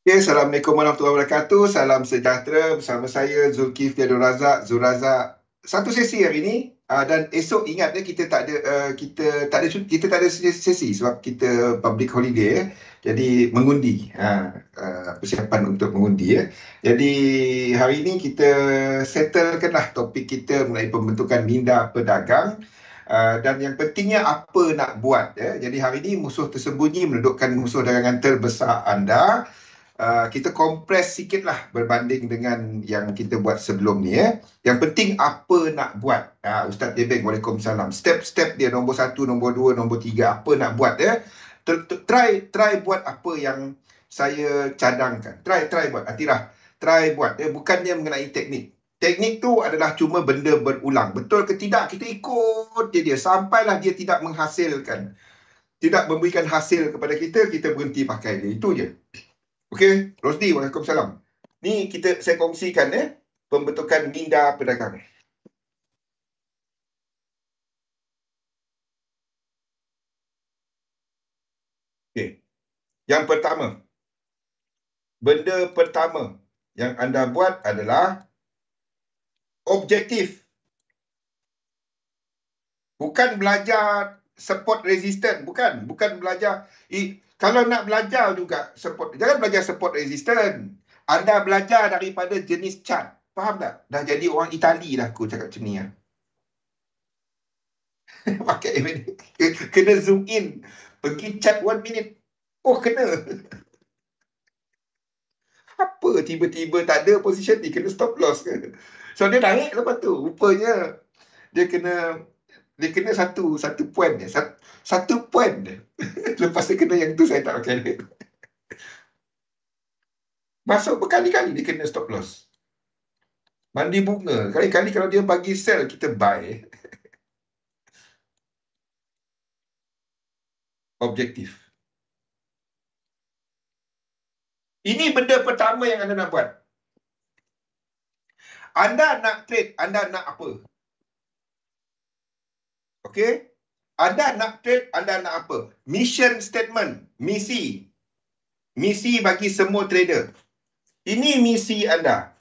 Okay, Assalamualaikum warahmatullahi wabarakatuh. Salam sejahtera bersama saya Zulkifli Abdul Razak, Zul Razak. Satu sesi hari ini dan esok ingat kita tak ada kita tak ada sesi sebab kita public holiday ya. Jadi mengundi persiapan untuk mengundi ya. Jadi hari ini kita settlekanlah topik kita mengenai pembentukan minda pedagang. Dan yang pentingnya apa nak buat ya. Jadi hari ini musuh tersembunyi menundukkan musuh dagangan terbesar anda. Kita kompres sikit lah berbanding dengan yang kita buat sebelum ni ya. Yang penting apa nak buat. Ustaz Debeng, Waalaikumsalam. Step-step dia nombor 1, nombor 2, nombor 3 apa nak buat ya. Try buat apa yang saya cadangkan. Try buat. Atirah, try buat. Bukannya mengenai teknik. Teknik tu adalah cuma benda berulang. Betul ke tidak? Kita ikut dia sampailah dia tidak menghasilkan. Tidak memberikan hasil kepada kita, kita berhenti pakai dia. Itu je. Okey, Rosdi, Waalaikumsalam. Ni saya kongsikan pembentukan minda pedagang. Okey. Yang pertama, benda pertama yang anda buat adalah objektif. Bukan belajar support resistance, bukan belajar. Kalau nak belajar juga support, jangan belajar support resistance. Anda belajar daripada jenis chart. Faham tak? Dah jadi orang Itali dah aku cakap macam ni ya. Pakai kena zoom in. Pergi chat 1 minute. Oh, kena. Apa tiba-tiba tak ada position ni, kena stop loss ke? So dia naik lepas tu. Rupanya dia kena satu point dia. Satu point dia. Lepas dia kena yang tu saya tak pakai dia. Masuk berkali-kali dia kena stop loss. Mandi bunga. Kali-kali kalau dia bagi sell, kita buy. Objektif. Ini benda pertama yang anda nak buat. Anda nak trade, anda nak apa? Okey? Anda nak trade, anda nak apa? Mission statement, misi. Misi bagi semua trader. Ini misi anda.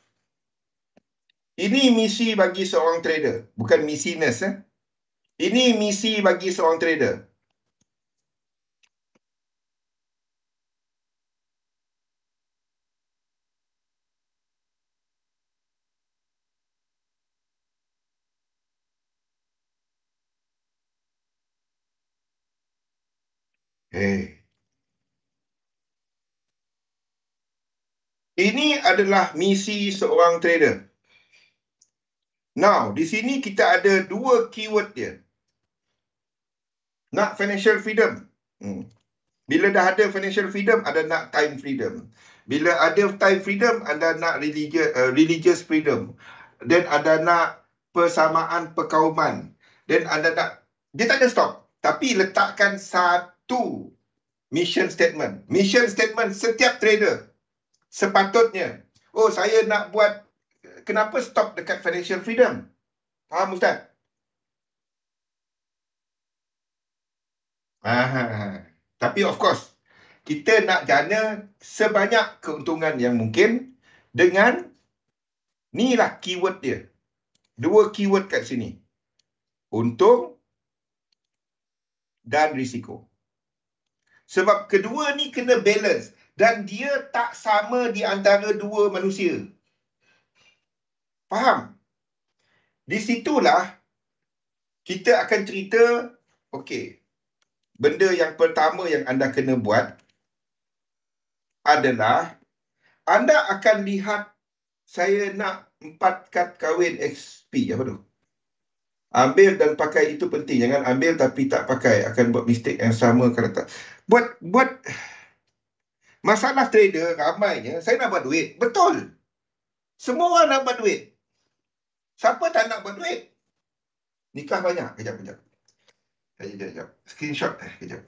Ini misi bagi seorang trader. Bukan misi nurse. Ini misi bagi seorang trader. Ini adalah misi seorang trader. Now, di sini kita ada dua keyword dia. Nak financial freedom. Bila dah ada financial freedom, ada nak time freedom. Bila ada time freedom, anda nak religious freedom. Dan anda nak persamaan perkauman. Dan anda nak... Dia tak ada stop. Tapi letakkan satu mission statement. Mission statement setiap trader. Sepatutnya. Oh, saya nak buat... Kenapa stop dekat financial freedom? Faham, Ustaz? Tapi of course, kita nak jana sebanyak keuntungan yang mungkin dengan ni lah keyword dia. Dua keyword kat sini. Untung dan risiko. Sebab kedua ni kena balance dan dia tak sama di antara dua manusia. Faham? Di situlah kita akan cerita, okey, benda yang pertama yang anda kena buat adalah anda akan lihat saya nak 4 kad kahwin XP. Apa tu? Ambil dan pakai itu penting. Jangan ambil tapi tak pakai. Akan buat mistake yang sama kalau tak. Buat masalah trader ramainya, saya nak buat duit. Betul. Semua orang nak buat duit. Siapa tak nak buat duit? Nikah banyak. Kejap. Screenshot. Kejap.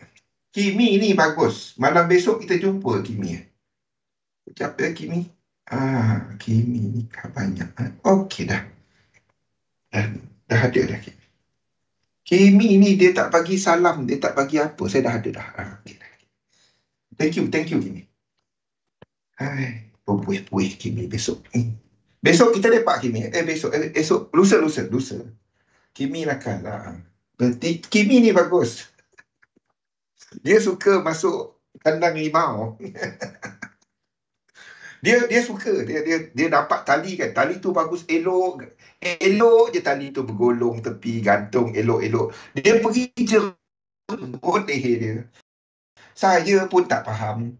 Kimi ni bagus. Malam besok kita jumpa Kimi. Kejap ya Kimi. Kimi nikah banyak. Okey dah. Dah ada dah Kimi. Kimi ni dia tak bagi salam. Dia tak bagi apa. Saya dah ada dah. Okay. Thank you Kimi. Hai, berbuih-buih Kimi besok. Besok kita lepak Kimi. Esok. Lusa. Kimi nakal lah. Berarti Kimi ni bagus. Dia suka masuk kandang limau. Dia suka. Dia dapat tali kan. Tali tu bagus, elok. Elok je tali tu bergolong tepi, gantung, elok-elok. Dia pergi jerut leher dia. Saya pun tak faham.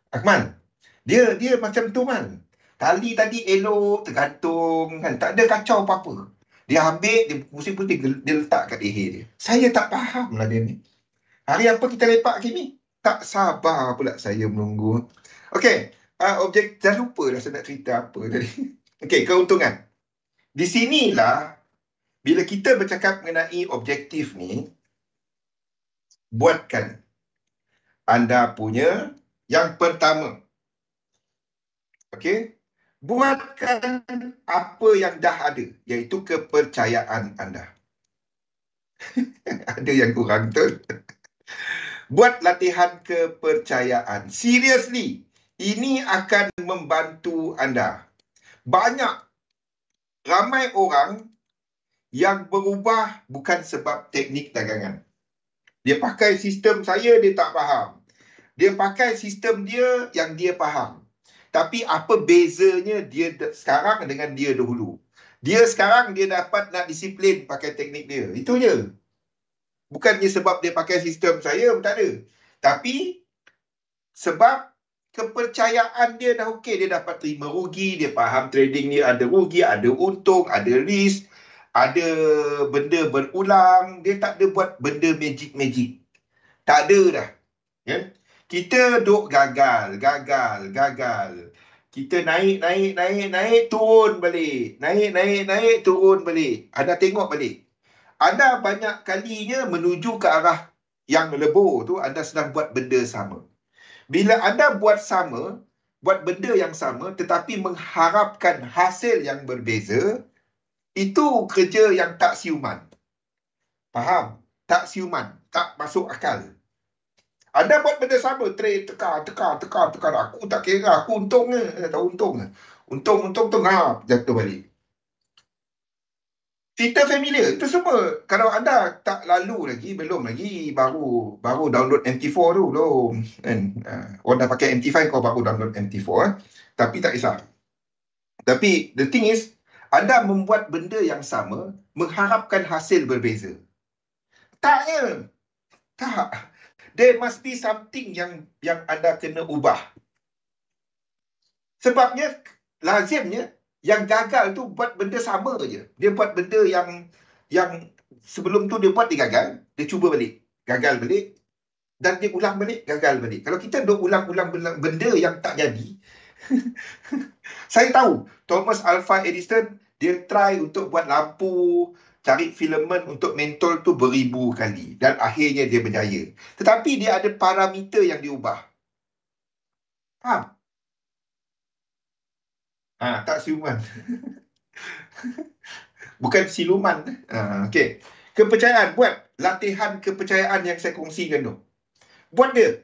Akmal, dia macam tu man. Tali tadi elok, tergantung kan. Tak ada kacau apa-apa. Dia ambil, dia pusing-pusing, dia letak kat leher dia. Saya tak faham lah dia ni. Hari apa kita lepak Kimi? Tak sabar pula saya menunggu. Okey, dah lupa dah saya nak cerita apa tadi. Okey, keuntungan. Di sinilah, bila kita bercakap mengenai objektif ni, buatkan anda punya yang pertama. Okey, buatkan apa yang dah ada, iaitu kepercayaan anda. Ada yang kurang betul. Buat latihan kepercayaan. Seriously, ini akan membantu anda. Ramai orang yang berubah bukan sebab teknik dagangan. Dia pakai sistem saya, dia tak faham. Dia pakai sistem dia yang dia faham. Tapi apa bezanya dia sekarang dengan dia dahulu? Dia sekarang dia dapat nak disiplin pakai teknik dia. Itu je. Bukannya sebab dia pakai sistem saya, tak ada. Tapi sebab kepercayaan dia dah okey, dia dapat terima rugi, dia faham trading ni ada rugi, ada untung, ada risk, ada benda berulang, dia tak ada buat benda magic. Tak ada dah. Ya? Kita duk gagal. Kita naik, turun balik. Naik, turun balik. Anda tengok balik. Anda banyak kalinya menuju ke arah yang lebur tu, anda sedang buat benda sama. Bila anda buat benda yang sama tetapi mengharapkan hasil yang berbeza, itu kerja yang tak siuman. Faham? Tak siuman. Tak masuk akal. Anda buat benda sama, trade, tekar. Aku tak kira, aku untung ke? Tak untung ke? Untung, jatuh balik. Cerita familiar, itu semua. Kalau anda tak lalu lagi, belum lagi, baru download MT4 tu, belum. Kan? Orang dah pakai MT5, kau baru download MT4. Tapi tak kisah. Tapi the thing is, anda membuat benda yang sama, mengharapkan hasil berbeza. Tak. There must be something yang anda kena ubah. Sebabnya, lazimnya, yang gagal tu buat benda sama je. Dia buat benda yang sebelum tu dia buat, dia gagal. Dia cuba balik. Gagal balik. Dan dia ulang balik, gagal balik. Kalau kita duk ulang-ulang benda yang tak jadi, saya tahu Thomas Alva Edison, dia try untuk buat lampu, cari filament untuk mentol tu beribu kali. Dan akhirnya dia berjaya. Tetapi dia ada parameter yang diubah. Faham? Tak siluman. Bukan siluman. Okey. Kepercayaan. Buat latihan kepercayaan yang saya kongsikan tu. Buat dia.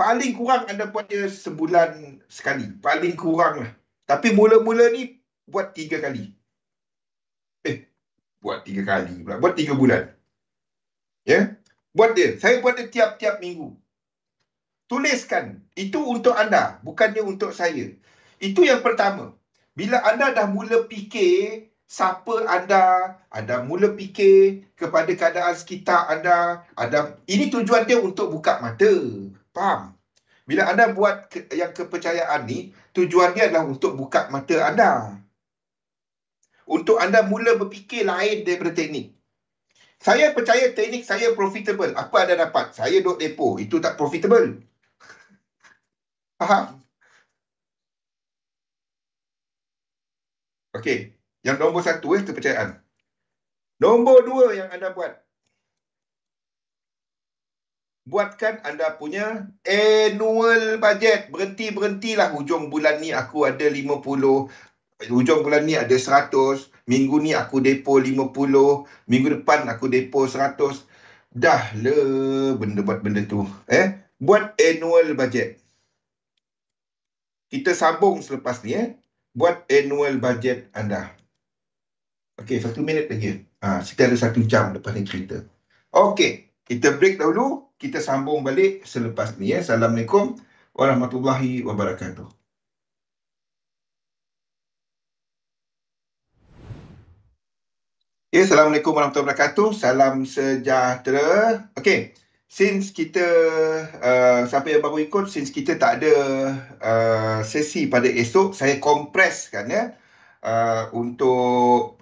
Paling kurang anda buat dia sebulan sekali. Paling kurang lah. Tapi mula-mula ni buat 3 kali. Buat 3 kali pula. Buat 3 bulan. Ya. Buat dia. Saya buat dia tiap-tiap minggu. Tuliskan. Itu untuk anda. Bukannya untuk saya. Itu yang pertama. Bila anda dah mula fikir siapa anda mula fikir kepada keadaan sekitar anda, ini tujuan dia untuk buka mata. Faham? Bila anda buat yang kepercayaan ni, tujuan dia adalah untuk buka mata anda. Untuk anda mula berfikir lain daripada teknik. Saya percaya teknik saya profitable. Apa anda dapat? Saya duk depo. Itu tak profitable. Faham? Okey. Yang nombor 1 kepercayaan. Nombor 2 yang anda buat. Buatkan anda punya annual budget. Berhentilah hujung bulan ni aku ada 50. Hujung bulan ni ada 100. Minggu ni aku depo 50. Minggu depan aku depo 100. Dah le buat benda tu. Buat annual budget. kita sambung selepas ni buat annual budget anda. Okey, 1 minit lagi. Kita ada 1 jam lepas ni cerita. Okey, kita break dahulu. Kita sambung balik selepas ni. Assalamualaikum warahmatullahi wabarakatuh. Assalamualaikum warahmatullahi wabarakatuh. Salam sejahtera. Okey, since kita, siapa yang baru ikut, since kita tak ada sesi pada esok, saya kompreskan untuk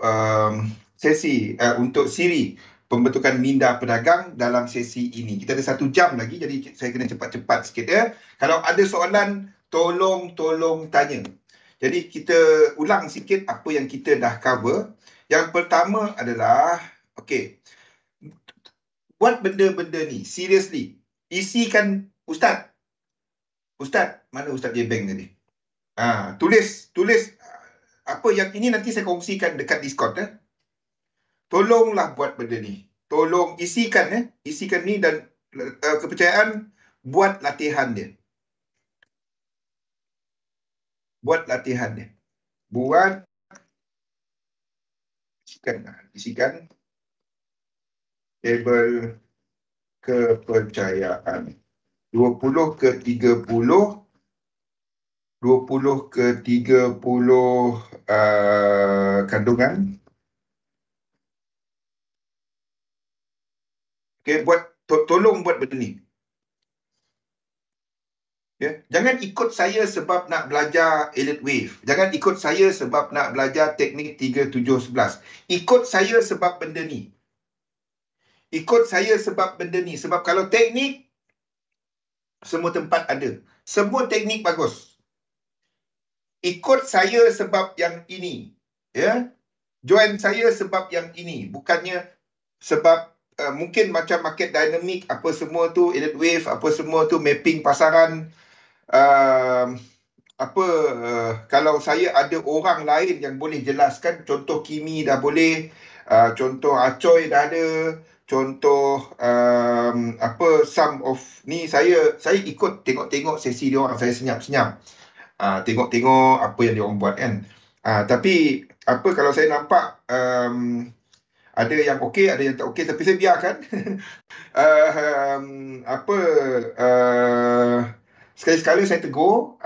sesi, untuk siri pembentukan minda pedagang dalam sesi ini. Kita ada 1 jam lagi, jadi saya kena cepat-cepat sikit Kalau ada soalan, tolong tanya. Jadi kita ulang sikit apa yang kita dah cover. Yang pertama adalah, okey, buat benda-benda ni, seriously. Isikan, Ustaz, mana Ustaz Jebeng tadi? Tulis apa yang ini nanti saya kongsikan dekat Discord Tolonglah buat benda ni. Tolong isikan ni dan kepercayaan, buat latihan dia. Buat latihan dia. Buat, isikan table kepercayaan 20 ke 30 kandungan. Okey, tolong buat benda ni. Jangan ikut saya sebab nak belajar Elliott Wave. Jangan ikut saya sebab nak belajar teknik 3711. Ikut saya sebab benda ni. Sebab kalau teknik, semua tempat ada. Semua teknik bagus. Ikut saya sebab yang ini. Join saya sebab yang ini. Bukannya sebab mungkin macam market dynamic, apa semua tu, Elliott Wave, apa semua tu, mapping pasaran. Kalau saya ada orang lain yang boleh jelaskan, contoh Kimi dah boleh, contoh Acoy dah ada, contoh some of ni, saya ikut tengok sesi dia orang, saya senyap-senyap. Tengok apa yang dia orang buat kan. Tapi kalau saya nampak ada yang okey, ada yang tak okey, tapi saya biarkan. Sekali-sekala saya tegur,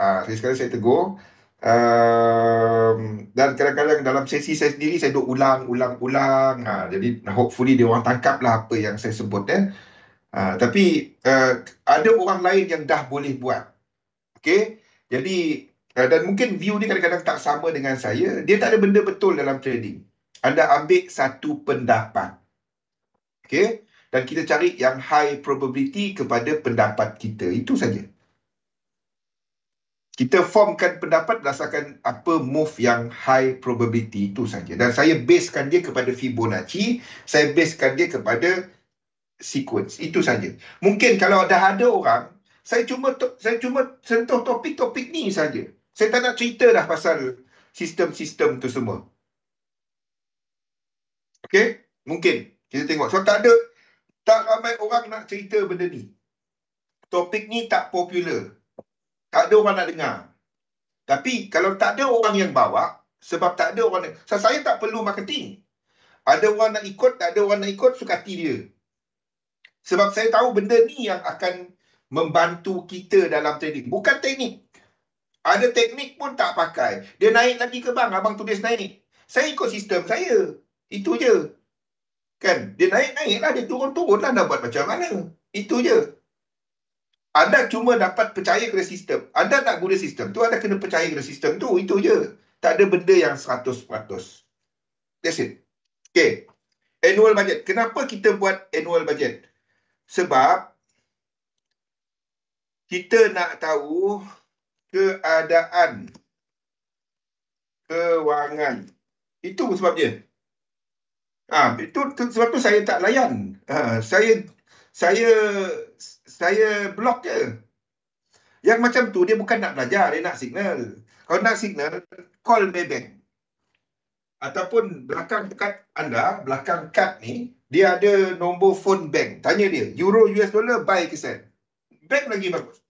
dan kadang-kadang dalam sesi saya sendiri saya duk ulang. Jadi hopefully dia orang tangkap lah apa yang saya sebut tapi ada orang lain yang dah boleh buat. Okey, jadi dan mungkin view dia kadang-kadang tak sama dengan saya. Dia tak ada benda betul dalam trading. Anda ambil satu pendapat. Okey, dan kita cari yang high probability kepada pendapat kita. Itu saja. Kita formkan pendapat berdasarkan apa move yang high probability, itu saja. Dan saya basekan dia kepada Fibonacci, saya basekan dia kepada sequence. Itu saja. Mungkin kalau dah ada orang, saya cuma sentuh topik-topik ni saja. Saya tak nak cerita dah pasal sistem-sistem tu semua. Okey? Mungkin. Kita tengok. So tak ramai orang nak cerita benda ni. Topik ni tak popular. Tak ada orang nak dengar. Tapi kalau tak ada orang yang bawa, sebab tak ada orang saya tak perlu marketing. Ada orang nak ikut, tak ada orang nak ikut, suka hati dia. Sebab saya tahu benda ni yang akan membantu kita dalam trading. Bukan teknik. Ada teknik pun tak pakai. Dia naik lagi ke bang? Abang tulis naik. Saya ikut sistem saya. Itu je. Kan? Dia naik lah. Dia turun lah. Nak buat macam mana? Itu je. Anda cuma dapat percaya kepada sistem. Anda nak guna sistem tu, anda kena percaya kepada sistem tu. Itu je. Tak ada benda yang 100%. That's it. Okay. Annual budget. Kenapa kita buat annual budget? Sebab kita nak tahu keadaan kewangan. Itu sebab dia. Itu sebab tu saya tak layan. Saya blok je. Yang macam tu dia bukan nak belajar, dia nak signal. Kalau nak signal, call Maybank. Ataupun belakang dekat anda, belakang kad ni, dia ada nombor phone bank. Tanya dia, euro, US dollar, buy ke sell. Bank lagi bagus.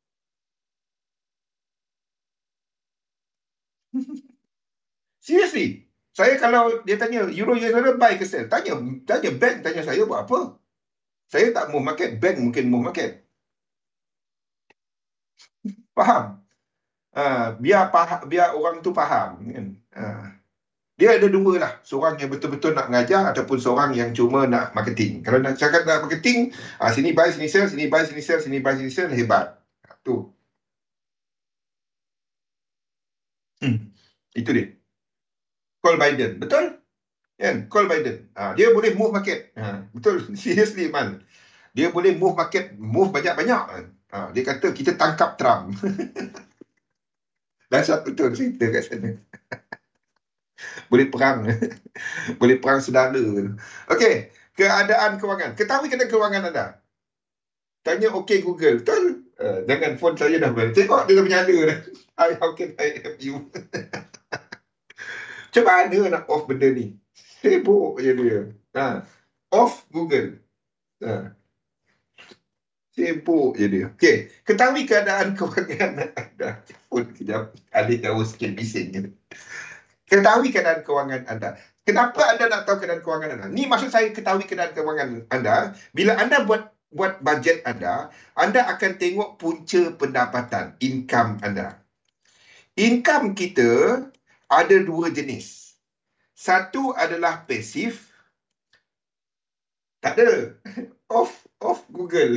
Seriously. Saya kalau dia tanya euro US dollar buy ke sell, tanya bank tanya saya buat apa? Saya tak move market, bank mungkin move market. Faham? Biar orang tu faham kan. Dia ada dua lah. Seorang yang betul-betul nak mengajar ataupun seorang yang cuma nak marketing. Kalau nak cakap nak marketing, sini buy, sini sell, sini buy, sini sell, sini buy, sini sell, hebat. Tu. Itu dia. Call Biden. Betul? Kan? Call Biden. Dia boleh move market. Betul. Seriously, man. Dia boleh move market, move banyak-banyak. Dia kata kita tangkap Trump. Dan satu tu cerita kat sana. Boleh perang. Boleh perang saudara. Okey. Keadaan kewangan. Ketahui keadaan kewangan anda. Tanya OK Google. Betul? Jangan phone saya dah balik. Tengok dia dah menyala dah. How can I help you? Macam mana nak off benda ni? Sibuk je dia. Off Google. Sibuk je dia. Okey. Ketahui keadaan kewangan anda. Phone kejap. Adik jauh sikit bising. Ketahui keadaan kewangan anda. Kenapa anda nak tahu keadaan kewangan anda? Ni maksud saya ketahui keadaan kewangan anda. Bila anda buat bajet anda akan tengok punca pendapatan, income anda. Income kita ada dua jenis. Satu adalah pasif. Tak ada. Off Google.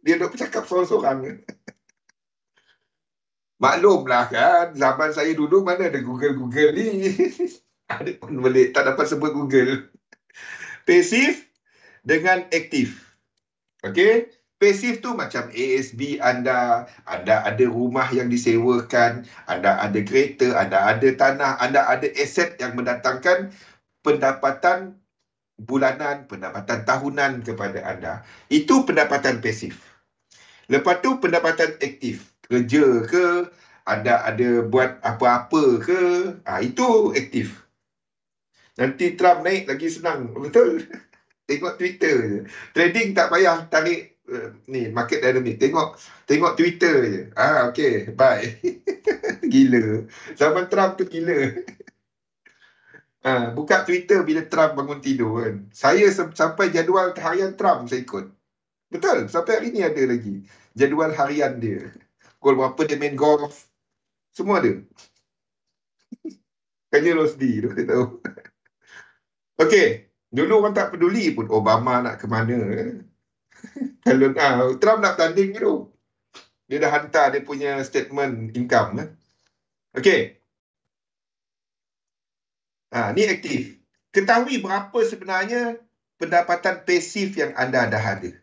Dia nak bercakap seorang-seorang. Maklumlah kan, zaman saya dulu mana ada Google ni. Ada pun boleh, tak dapat sebut Google. Pasif dengan aktif. Okey? Pasif tu macam ASB anda ada rumah yang disewakan, anda ada kereta, anda ada tanah, anda ada aset yang mendatangkan pendapatan bulanan, pendapatan tahunan kepada anda. Itu pendapatan pasif. Lepas tu pendapatan aktif. Kerja ke, anda ada buat apa-apa ke, itu aktif. Nanti Trump naik lagi senang. Betul? Tengok Twitter je. Trading tak payah tarik ni market dynamic. Tengok Twitter je. Okay, bye. Gila. Zaman Trump tu gila. Buka Twitter bila Trump bangun tidur kan. Saya sampai jadual harian Trump saya ikut. Betul, sampai hari ni ada lagi jadual harian dia. Pukul berapa dia main golf. Semua ada. Kanya Rosdi tu dia tahu. Okey, dulu orang tak peduli pun Obama nak ke mana. Kalau Trump nak tanding tu. Dia dah hantar dia punya statement income. Okey. Ni aktif. Ketahui berapa sebenarnya pendapatan pasif yang anda dah ada.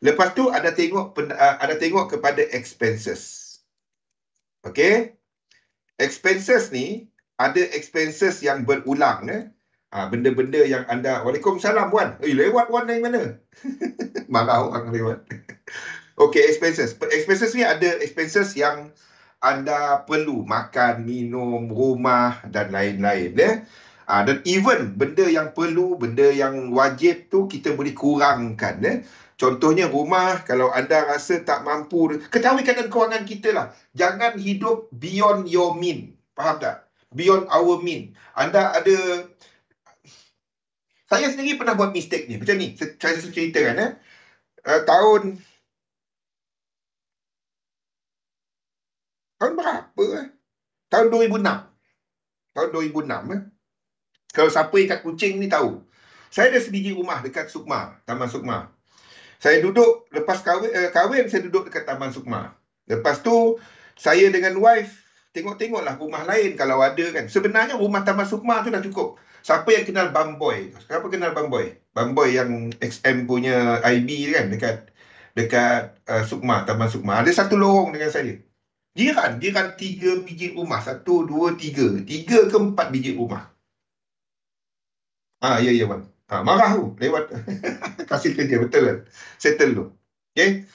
Lepas tu ada tengok kepada expenses. Okey. Expenses ni ada expenses yang berulang. Benda-benda yang anda... Waalaikumsalam, Wan. Lewat Wan dari mana? Marah orang lewat. Okey, expenses. Expenses ni ada expenses yang anda perlu. Makan, minum, rumah dan lain-lain. Dan even benda yang perlu, benda yang wajib tu kita boleh kurangkan. Contohnya rumah, kalau anda rasa tak mampu, ketahui keadaan kewangan kita lah. Jangan hidup beyond your mean. Faham tak? Beyond our mean. Anda ada... Saya sendiri pernah buat mistake ni. Macam ni, saya ceritakan. Tahun berapa? Tahun 2006. Tahun 2006. Kalau siapa ikat kucing ni tahu. Saya ada sebiji rumah dekat Sukma, Taman Sukma. Saya duduk, lepas kahwin saya duduk dekat Taman Sukma. Lepas tu, saya dengan wife, tengok-tengoklah rumah lain kalau ada kan. Sebenarnya rumah Taman Sukma tu dah cukup. Siapa yang kenal Bamboy? Siapa kenal Bamboy? Bamboy yang XM punya IB kan, dekat Sukma, Taman Sukma. Ada satu lorong dengan saya. Jiran 3 biji rumah. 1, 2, 3. 3 ke 4 biji rumah. Ya, Wan. Marah tu lewat. Kasih kerja, betul kan? Settle tu. Okay?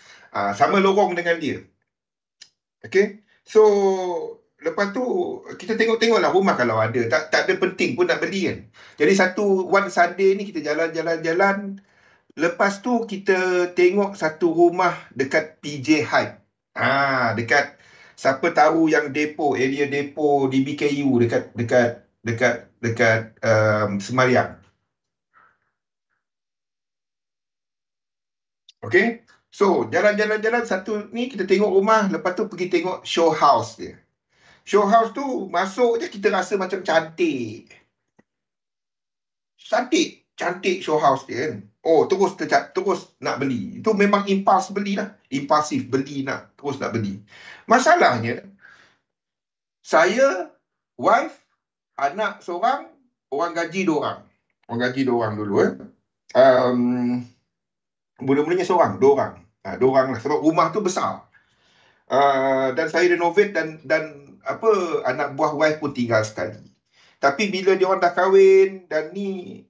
Sama lorong dengan dia. Okay? So, lepas tu, kita tengok-tengoklah rumah kalau ada. Tak ada penting pun nak beli kan. Jadi one Sunday ni kita jalan-jalan. Lepas tu, kita tengok satu rumah dekat PJ Hyde. Dekat Siapa tahu yang depo, area depo di BKU dekat Semariang. Okay. So, jalan-jalan satu ni kita tengok rumah, lepas tu pergi tengok show house dia. Show house tu masuk je kita rasa macam cantik. Cantik show house dia kan. Oh, terus nak beli. Itu memang impulsif beli terus nak beli. Masalahnya, saya, wife, anak seorang, orang gaji 2 orang. Orang gaji 2 orang dulu. Mula-mulanya seorang, 2 orang. 2 orang lah. Sebab rumah tu besar. Dan saya renovate dan anak buah wife pun tinggal sekali. Tapi bila dia orang dah kahwin dan ni,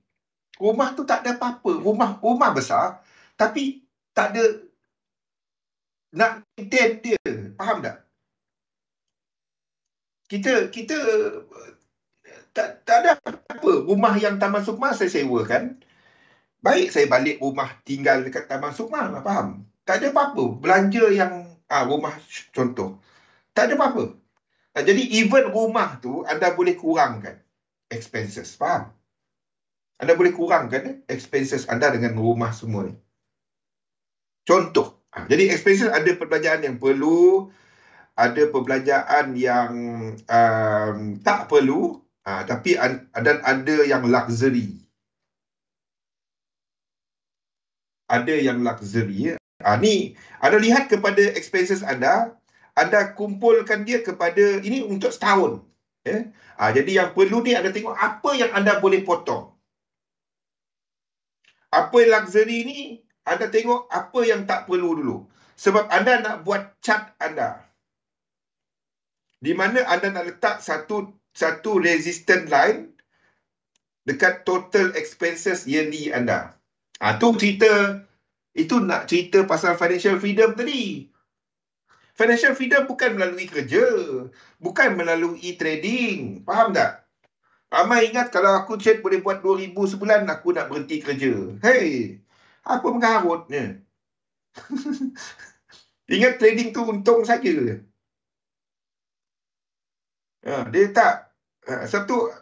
rumah tu tak ada apa-apa. Rumah besar, tapi tak ada nak maintain dia. Faham tak? Kita tak ada apa. Rumah yang Taman Sukma saya sewa kan. Baik saya balik rumah tinggal dekat Taman Sukma lah, faham? Tak ada apa-apa. Belanja yang rumah contoh. Tak ada apa-apa. Jadi even rumah tu anda boleh kurangkan expenses, faham? Anda boleh kurangkan expenses anda dengan rumah semua ni. Contoh. Jadi expenses ada perbelanjaan yang perlu, ada perbelanjaan yang tak perlu, tapi dan ada yang luxury. Ada yang luxury. Ni anda lihat kepada expenses anda kumpulkan dia kepada ini untuk setahun. Jadi yang perlu ni anda tengok apa yang anda boleh potong. Apa yang luxury ni anda tengok apa yang tak perlu dulu. Sebab anda nak buat chart anda, di mana anda nak letak satu resistance line dekat total expenses yearly anda. Itu nak cerita pasal financial freedom tadi. Financial freedom bukan melalui kerja, bukan melalui trading. Faham tak? Ramai ingat kalau aku trade boleh buat 2,000 sebulan, aku nak berhenti kerja. Hey, apa mengarutnya? Ingat trading tu untung saja. Dia tak. Satu,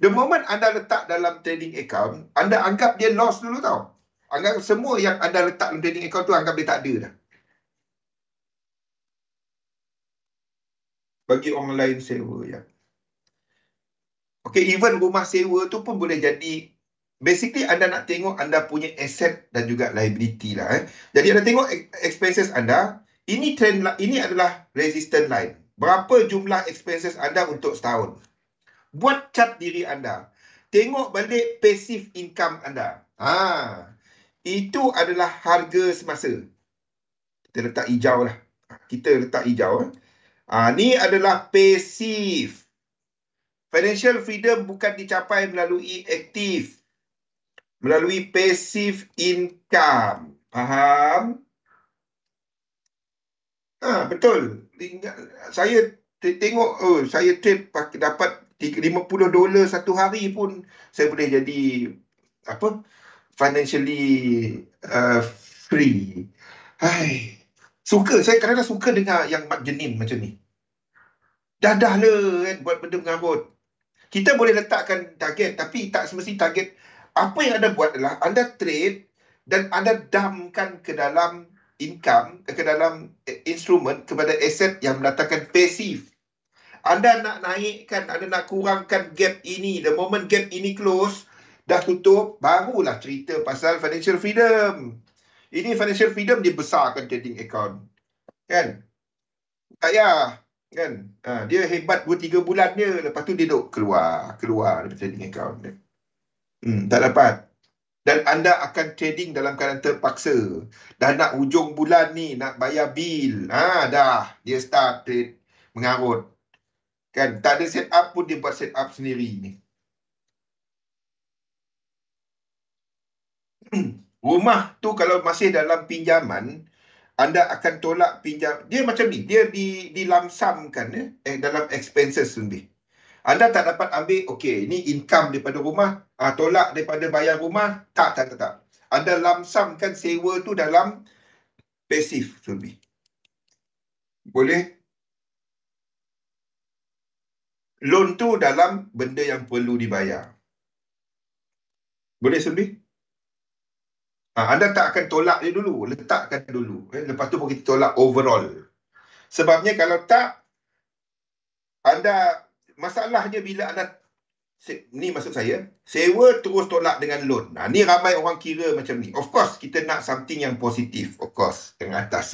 the moment anda letak dalam trading account, anda anggap dia loss dulu tau. Anggap semua yang anda letak dalam trading account tu, anggap dia tak ada dah. Bagi orang lain sewa, ya. Okay, even rumah sewa tu pun boleh jadi. Basically, anda nak tengok anda punya asset dan juga liability lah. Jadi, anda tengok expenses anda. Ini adalah resistance line. Berapa jumlah expenses anda untuk setahun? Buat chart diri anda. Tengok balik passive income anda. Itu adalah harga semasa. Kita letak hijau lah. Kita letak hijau. Ni adalah passive. Financial freedom bukan dicapai melalui aktif. Melalui passive income. Faham? Betul. Saya tengok, saya trade dapat $50 satu hari pun saya boleh jadi financially free. Saya kadang-kadang suka dengar yang Mak Jenin macam ni. Dah lah kan buat benda mengarut. Kita boleh letakkan target, tapi tak semesti target. Apa yang anda buat adalah anda trade dan anda dumpkan ke dalam income, ke dalam instrumen, kepada aset yang mendatangkan pasif. Anda nak naikkan, anda nak kurangkan gap ini. The moment gap ini close, dah tutup, barulah cerita pasal financial freedom. Ini financial freedom dibesarkan trading account. Kan? Tak payah. Kan? Dia hebat 2-3 bulan dia, lepas tu dia duduk keluar dari trading account dia. Tak dapat. Dan anda akan trading dalam keadaan terpaksa. Dah nak hujung bulan ni, nak bayar bil. Dah. Dia start trade mengarut. Kan? Tak ada set up pun dia buat set up sendiri ni. Rumah tu kalau masih dalam pinjaman, anda akan tolak pinjam. Dia macam ni. Dia dilamsamkan dalam expenses lebih. Anda tak dapat ambil, okey, ini income daripada rumah, tolak daripada bayar rumah. Tak. Anda lamsamkan sewa tu dalam pasif lebih. Boleh? Loan tu dalam benda yang perlu dibayar. Boleh lebih? Anda tak akan tolak dia dulu. Letakkan dulu. Lepas tu kita tolak overall. Sebabnya kalau tak, anda masalahnya bila anda, ni maksud saya, sewa terus tolak dengan loan. Ni ramai orang kira macam ni. Of course, kita nak something yang positif. Of course, dengan atas.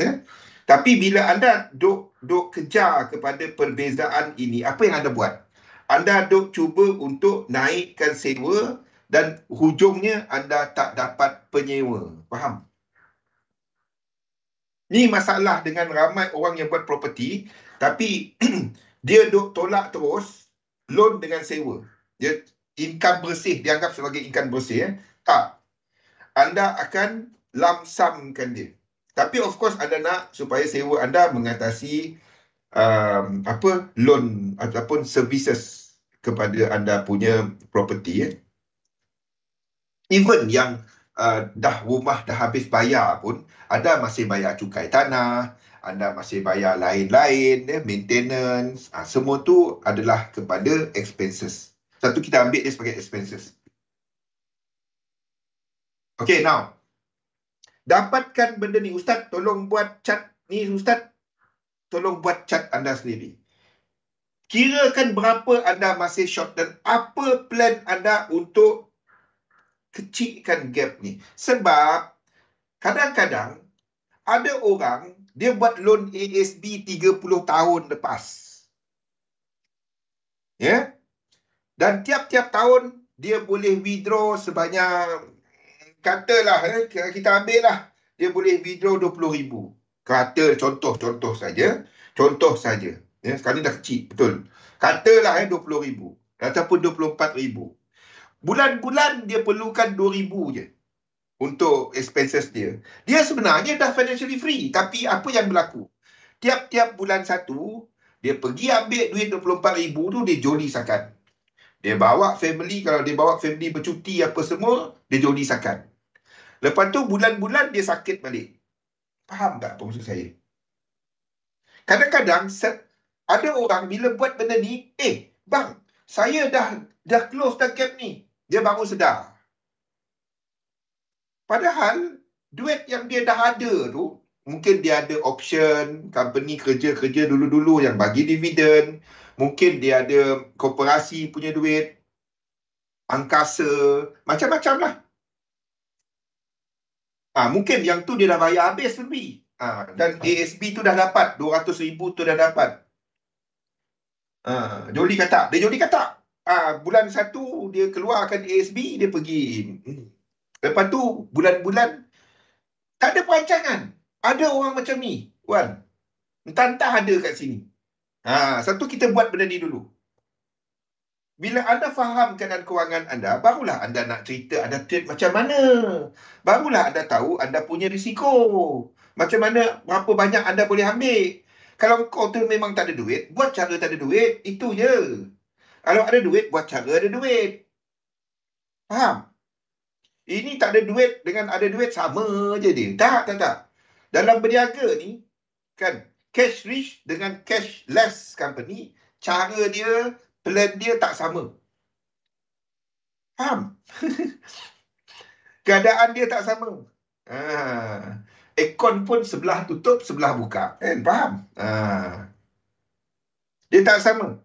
Tapi bila anda duk kejar kepada perbezaan ini, apa yang anda buat? Anda duk cuba untuk naikkan sewa dan hujungnya anda tak dapat penyewa. Faham? Ni masalah dengan ramai orang yang buat property, tapi dia duk tolak terus loan dengan sewa. Dia income bersih, dianggap sebagai income bersih. Tak. Anda akan lamsamkan dia. Tapi of course anda nak supaya sewa anda mengatasi loan ataupun services kepada anda punya property. Even yang rumah dah habis bayar pun, anda masih bayar cukai tanah, anda masih bayar lain-lain, maintenance, semua tu adalah kepada expenses. Satu kita ambil dia sebagai expenses. Okay, now. Dapatkan benda ni. Ustaz, tolong buat chart ni, Ustaz. Tolong buat chart anda sendiri. Kirakan berapa anda masih short dan apa plan anda untuk kecilkan gap ni. Sebab kadang-kadang ada orang dia buat loan ASB 30 tahun lepas. Ya? Dan tiap-tiap tahun dia boleh withdraw sebanyak, katalah kita ambil lah, dia boleh withdraw 20,000. Kata contoh saja. Contoh saja. Ya, sekarang ni dah kecil, betul. Katalah 20,000 ataupun 24,000. Bulan-bulan dia perlukan 2,000 je untuk expenses dia. Dia sebenarnya dah financially free. Tapi apa yang berlaku? Tiap-tiap bulan satu, dia pergi ambil duit 24,000 tu, dia joli sakan. Dia bawa family, kalau dia bawa family bercuti apa semua, dia joli sakan. Lepas tu bulan-bulan dia sakit balik. Faham tak apa maksud saya? Kadang-kadang ada orang bila buat benda ni, bang, saya dah close dah gap ni. Dia baru sedar. Padahal duit yang dia dah ada tu, mungkin dia ada option, company kerja-kerja dulu-dulu yang bagi dividen, mungkin dia ada koperasi punya duit, angkasa, macam-macam lah. Mungkin yang tu dia dah bayar habis lebih. Dan ASB tu dah dapat, 200,000 tu dah dapat. Joli kata. Dia joli kata. Bulan satu dia keluarkan ASB, dia pergi. Lepas tu bulan-bulan tak ada perancangan. Ada orang macam ni, Wan. Entah-entah ada kat sini. Satu kita buat benda ni dulu. Bila anda faham keadaan kewangan anda, barulah anda nak cerita anda trade macam mana. Barulah anda tahu anda punya risiko. Macam mana, berapa banyak anda boleh ambil. Kalau kau tu memang tak ada duit, buat cara tak ada duit, itu je. Kalau ada duit, buat cara ada duit. Faham? Ini tak ada duit dengan ada duit sama je dia. Tak. Dalam berniaga ni, kan, cash rich dengan cash less company, cara dia, plan dia tak sama. Faham? Keadaan dia tak sama. Aircon pun sebelah tutup, sebelah buka. Faham? Dia tak sama.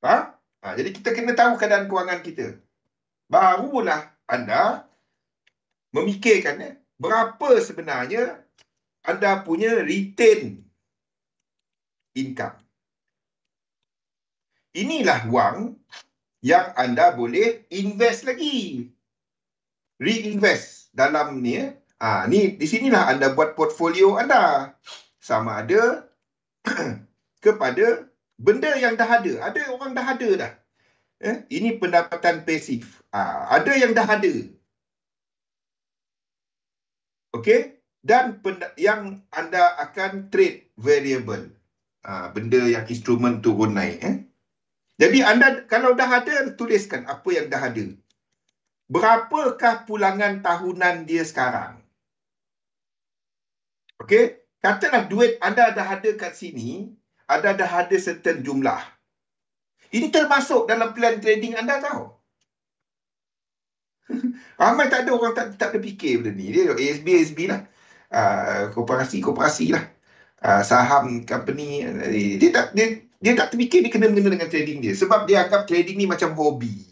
Faham? Jadi kita kena tahu keadaan kewangan kita. Barulah anda memikirkan berapa sebenarnya anda punya retain income. Inilah wang yang anda boleh invest lagi. Reinvest dalam ni. Ni di sinilah anda buat portfolio anda. Sama ada kepada benda yang dah ada. Ada orang dah ada dah. Ini pendapatan pasif. Ada yang dah ada. Okey? Dan yang anda akan trade variable. Benda yang instrumen turun naik. Jadi anda kalau dah ada, tuliskan apa yang dah ada. Berapakah pulangan tahunan dia sekarang? Okey? Katalah duit anda dah ada kat sini, anda dah ada certain jumlah. Ini termasuk dalam plan trading anda tahu. Ramai tak ada orang tak ada fikir benda ni. Dia ASB lah. Koperasi lah. Saham company. Dia tak terfikir dia kena dengan trading dia. Sebab dia anggap trading ni macam hobi.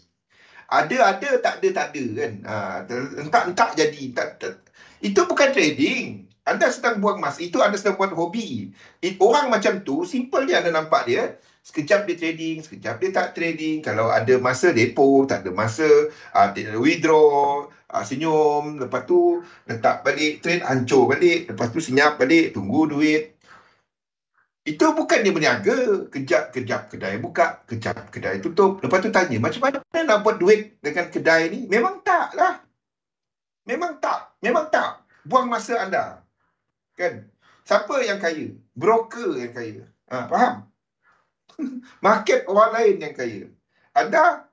Ada, tak ada kan. Entak jadi. Itu bukan trading. Anda sedang buang masa. Itu anda sedang buat hobi. Orang macam tu, simple je anda nampak dia. Sekejap dia trading, sekejap dia tak trading. Kalau ada masa depo, tak ada masa withdraw, senyum. Lepas tu letak balik trade, hancur balik. Lepas tu senyap balik, tunggu duit. Itu bukan dia berniaga. Kejap kedai buka, kejap kedai tutup. Lepas tu tanya, macam mana nak buat duit dengan kedai ni? Memang tak lah. Memang tak. Buang masa anda. Kan? Siapa yang kaya? Broker yang kaya. Faham? Market orang lain yang kaya. Anda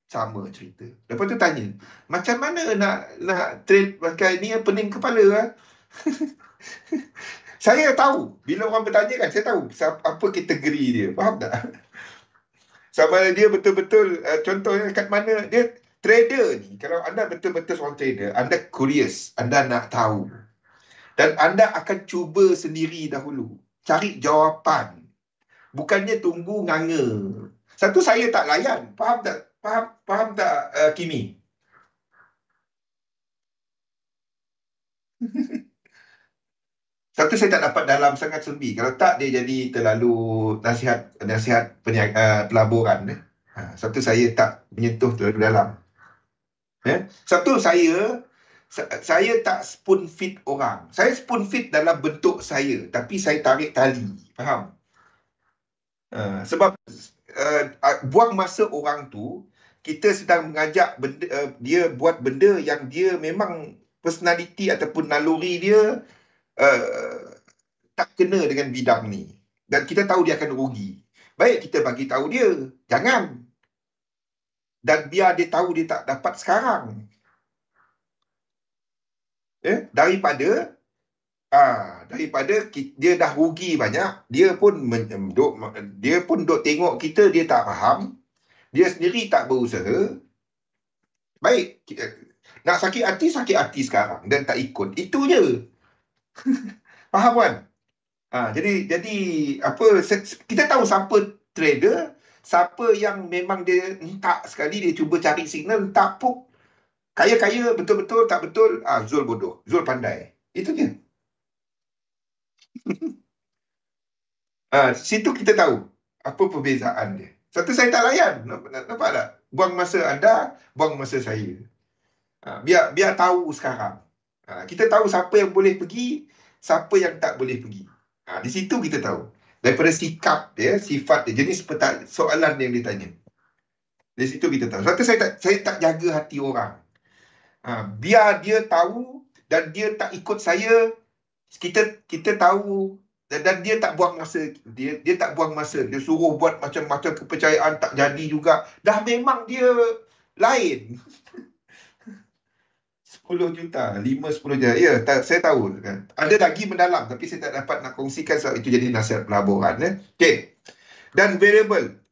sama cerita. Lepas tu tanya, macam mana nak trade pakai ni pening kepala? Saya tahu. Bila orang bertanya kan, saya tahu apa kategori dia. Faham tak? Sama dia betul-betul, contohnya kat mana dia trader ni. Kalau anda betul-betul seorang trader, anda curious, anda nak tahu. Dan anda akan cuba sendiri dahulu. Cari jawapan. Bukannya tunggu nganga. Satu, saya tak layan. Faham tak? Faham tak, Kimi? Satu, saya tak dapat dalam sangat sembi. Kalau tak, dia jadi terlalu nasihat pelaburan. Satu, saya tak menyentuh terlalu dalam. Satu, saya tak spoon feed orang. Saya spoon feed dalam bentuk saya. Tapi saya tarik tali. Faham? Sebab buang masa orang tu, kita sedang mengajak dia buat benda yang dia memang personality ataupun naluri dia tak kena dengan bidang ni. Dan kita tahu dia akan rugi. Baik kita bagi tahu dia, jangan. Dan biar dia tahu dia tak dapat sekarang. Daripada dia dah rugi banyak, dia pun duk tengok kita, dia tak faham, dia sendiri tak berusaha. Baik, nak sakit hati sekarang dan tak ikut. Itu je. Faham kan? Jadi kita tahu siapa trader, siapa yang memang dia entak sekali, dia cuba cari signal, tak pun kaya-kaya, betul-betul, tak betul, Zul bodoh, Zul pandai. Itu je. Situ kita tahu apa perbezaan dia. Satu, saya tak layan. Nampak tak? Buang masa anda, buang masa saya. Biar tahu sekarang. Kita tahu siapa yang boleh pergi, siapa yang tak boleh pergi. Di situ kita tahu. Daripada sikap dia, sifat dia, jenis soalan yang dia tanya. Di situ kita tahu. Satu, saya tak jaga hati orang. Biar dia tahu dan dia tak ikut saya, kita tahu. Dan dia tak buang masa. Dia tak buang masa. Dia suruh buat macam-macam kepercayaan, tak jadi juga. Dah memang dia lain. 10 juta, 5-10 juta. Ya, saya tahu. Kan. Ada lagi mendalam, tapi saya tak dapat nak kongsikan sebab itu jadi nasihat pelaburan. Okay. Dan variable.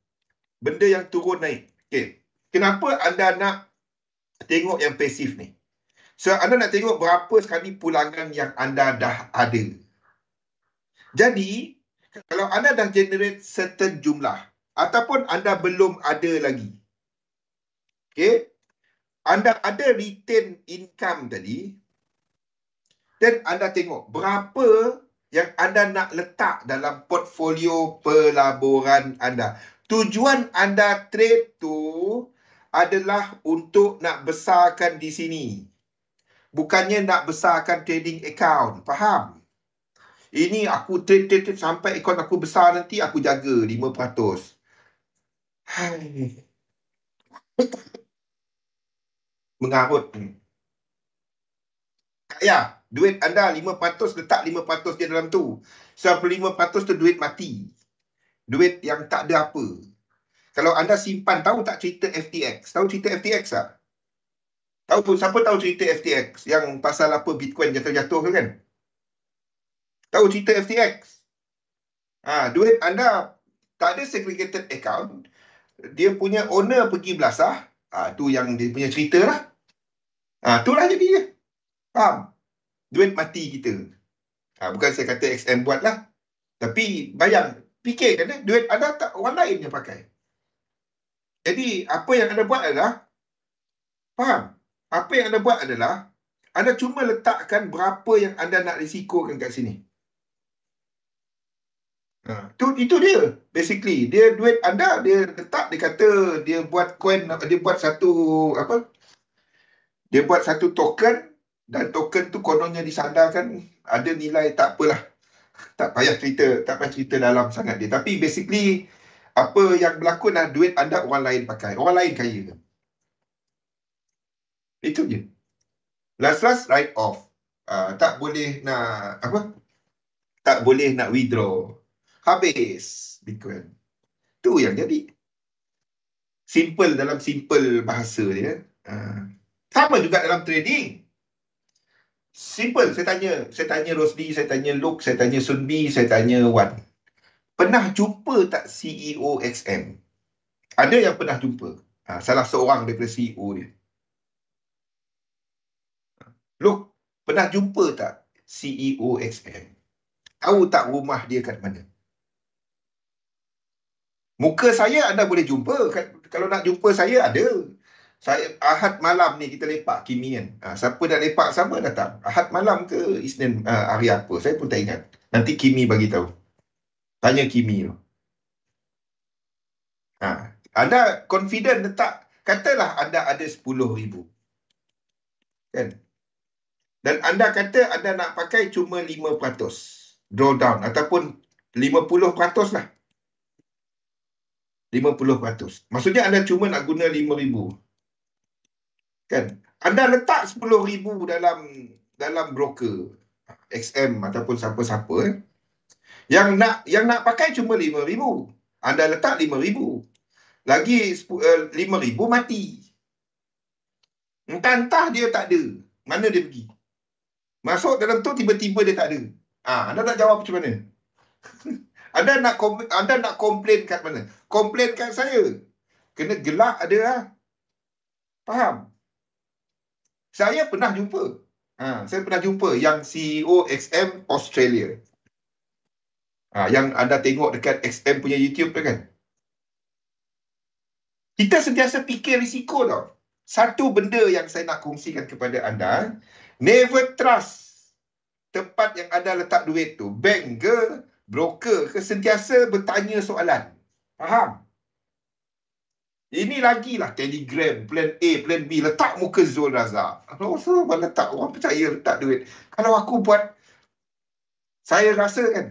Benda yang turun naik. Okay. Kenapa anda nak tengok yang pasif ni? So, anda nak tengok berapa sekali pulangan yang anda dah ada. Jadi, kalau anda dah generate certain jumlah ataupun anda belum ada lagi, okay, anda ada retain income tadi, dan anda tengok berapa yang anda nak letak dalam portfolio pelaburan anda. Tujuan anda trade tu adalah untuk nak besarkan di sini. Bukannya nak besarkan trading account. Faham? Ini aku trade sampai akaun aku besar nanti, aku jaga 5%. Mengarut ni. Tak payah. Duit anda 5%, letak 5% dia dalam tu. 95% tu duit mati. Duit yang tak ada apa. Kalau anda simpan, tahu tak cerita FTX? Tahu cerita FTX tak? Tahu pun, siapa tahu cerita FTX? Yang pasal apa Bitcoin jatuh-jatuh tu kan? Tahu cerita FTX? Duit anda tak ada segregated account, dia punya owner pergi belasah, tu yang dia punya cerita lah. Itulah jadi dia. Faham? Duit mati kita. Bukan saya kata XM buat lah. Tapi bayang, fikirkan duit anda tak orang lain yang pakai. Jadi apa yang anda buat adalah, faham? Apa yang anda buat adalah, anda cuma letakkan berapa yang anda nak risikokan kat sini. Itu dia. Basically, dia duit anda, dia letak, dia kata dia buat coin, dia buat satu apa? Dia buat satu token, dan token tu kononnya disandarkan ada nilai, tak apalah. Tak payah cerita dalam sangat dia. Tapi basically apa yang berlaku adalah duit anda orang lain pakai. Orang lain kaya. Itu je. Last write off. Tak boleh nak apa? Tak boleh nak withdraw. Habis Bitcoin. Tu yang jadi. Simple dalam simple bahasa dia. Sama juga dalam trading. Simple. Saya tanya Rosli, saya tanya Luke, saya tanya Sunbi, saya tanya Wan. Pernah jumpa tak CEO XM? Ada yang pernah jumpa. Salah seorang daripada CEO dia. Look, pernah jumpa tak CEO XM? Tahu tak rumah dia kat mana? Muka saya anda boleh jumpa. Kalau nak jumpa saya, ada. Saya Ahad malam ni kita lepak Kimi kan. Siapa dah lepak sama datang. Ahad malam ke Isnin hari apa? Saya pun tak ingat. Nanti Kimi bagi tahu. Tanya Kimi tu. Anda confident letak, katalah anda ada 10,000. Kan? Dan anda kata anda nak pakai cuma 5% drawdown ataupun 50% lah. 50%. Maksudnya anda cuma nak guna 5,000. Kan? Anda letak 10,000 dalam broker XM ataupun siapa-siapa. Yang nak pakai cuma 5,000. Anda letak 5,000. Lagi 5,000 mati. Entah dia tak ada. Mana dia pergi? Masuk dalam tu tiba-tiba dia tak ada. Anda nak jawab macam mana? Anda nak komplain kat mana? Komplain kat saya. Kena gelak ada lah. Faham? Saya pernah jumpa. Saya pernah jumpa yang CEO XM Australia. Yang anda tengok dekat XM punya YouTube tu kan. Kita sentiasa fikir risiko tau. Satu benda yang saya nak kongsikan kepada anda, never trust tempat yang anda letak duit tu. Bank ke, broker ke, sentiasa bertanya soalan. Faham? Ini lagi lah Telegram, plan A, plan B. Letak muka Zul Razak. Kalau letak, orang percaya letak duit. Kalau aku buat, saya rasa kan,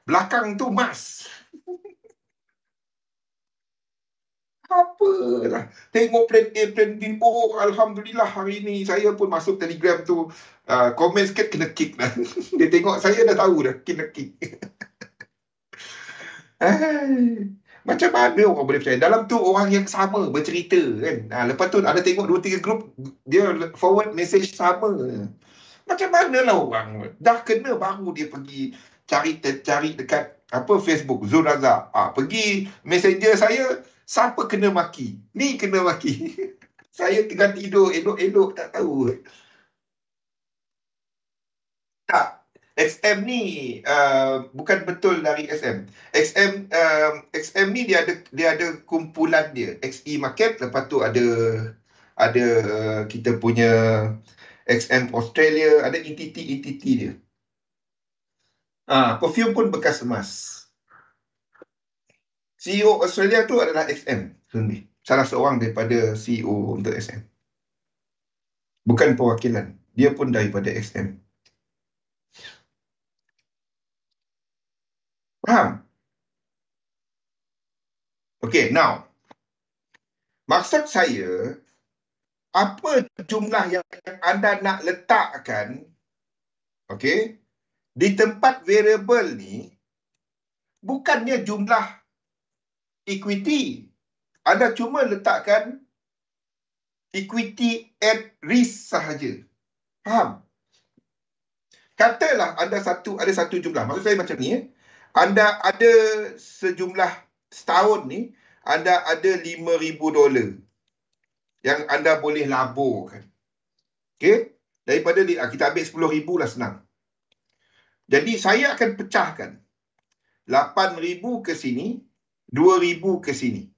belakang tu emas. Apalah. Tengok plan A, plan B. Oh, Alhamdulillah hari ni saya pun masuk Telegram tu. Komen sikit kena kick lah. Dia tengok saya dah tahu dah. Kena kick. Macam mana orang boleh percaya? Dalam tu orang yang sama bercerita kan. Lepas tu ada tengok 2-3 grup, dia forward message sama. Macam mana lah orang dah kena baru dia pergi cari dekat Facebook Zul Razak. Pergi messenger saya, siapa kena maki? Ni kena maki. Saya tengah tidur elok-elok tak tahu. Tak. XM ni bukan betul dari XM. XM ni dia ada kumpulan dia. XE Market, lepas tu ada kita punya XM Australia, ada entity dia. Perfume pun bekas emas. CEO Australia tu adalah XM. Salah seorang daripada CEO untuk XM. Bukan perwakilan. Dia pun daripada XM. Faham? Okay, now. Maksud saya, apa jumlah yang anda nak letakkan, okay, di tempat variable ni, bukannya jumlah equity. Anda cuma letakkan equity at risk sahaja. Faham? Katalah ada satu jumlah. Maksud saya macam ni. anda ada sejumlah setahun ni, anda ada $5,000 yang anda boleh laburkan. Okey? Daripada kita ambil 10,000 lah senang. Jadi saya akan pecahkan 8,000 ke sini, 2,000 ke sini.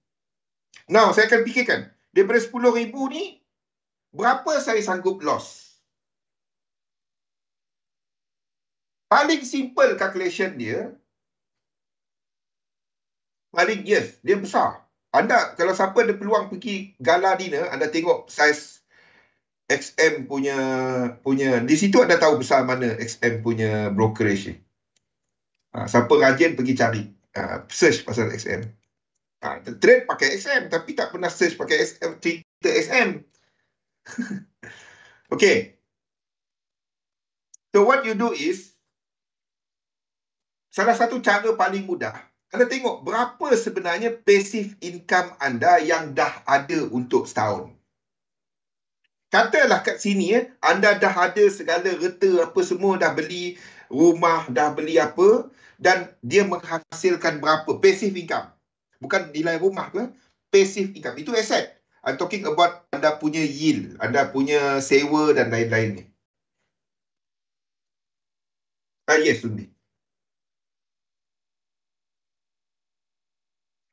Now, saya akan fikirkan, daripada 10,000 ni, berapa saya sanggup loss? Paling simple calculation dia, dia besar. Anda, kalau siapa ada peluang pergi gala dinner, anda tengok saiz XM punya, di situ anda tahu besar mana XM punya brokerage. Siapa rajin pergi cari, search pasal XM. Trade pakai XM, tapi tak pernah search pakai XM, Twitter XM. Okay. So what you do is, salah satu cara paling mudah, anda tengok berapa sebenarnya passive income anda yang dah ada untuk setahun. Katalah kat sini, anda dah ada segala reta apa semua, dah beli rumah, dah beli apa, dan dia menghasilkan berapa passive income. Bukan nilai rumah ke, passive income. Itu aset. I'm talking about anda punya yield, anda punya sewa dan lain-lainnya. Yes, Sundi.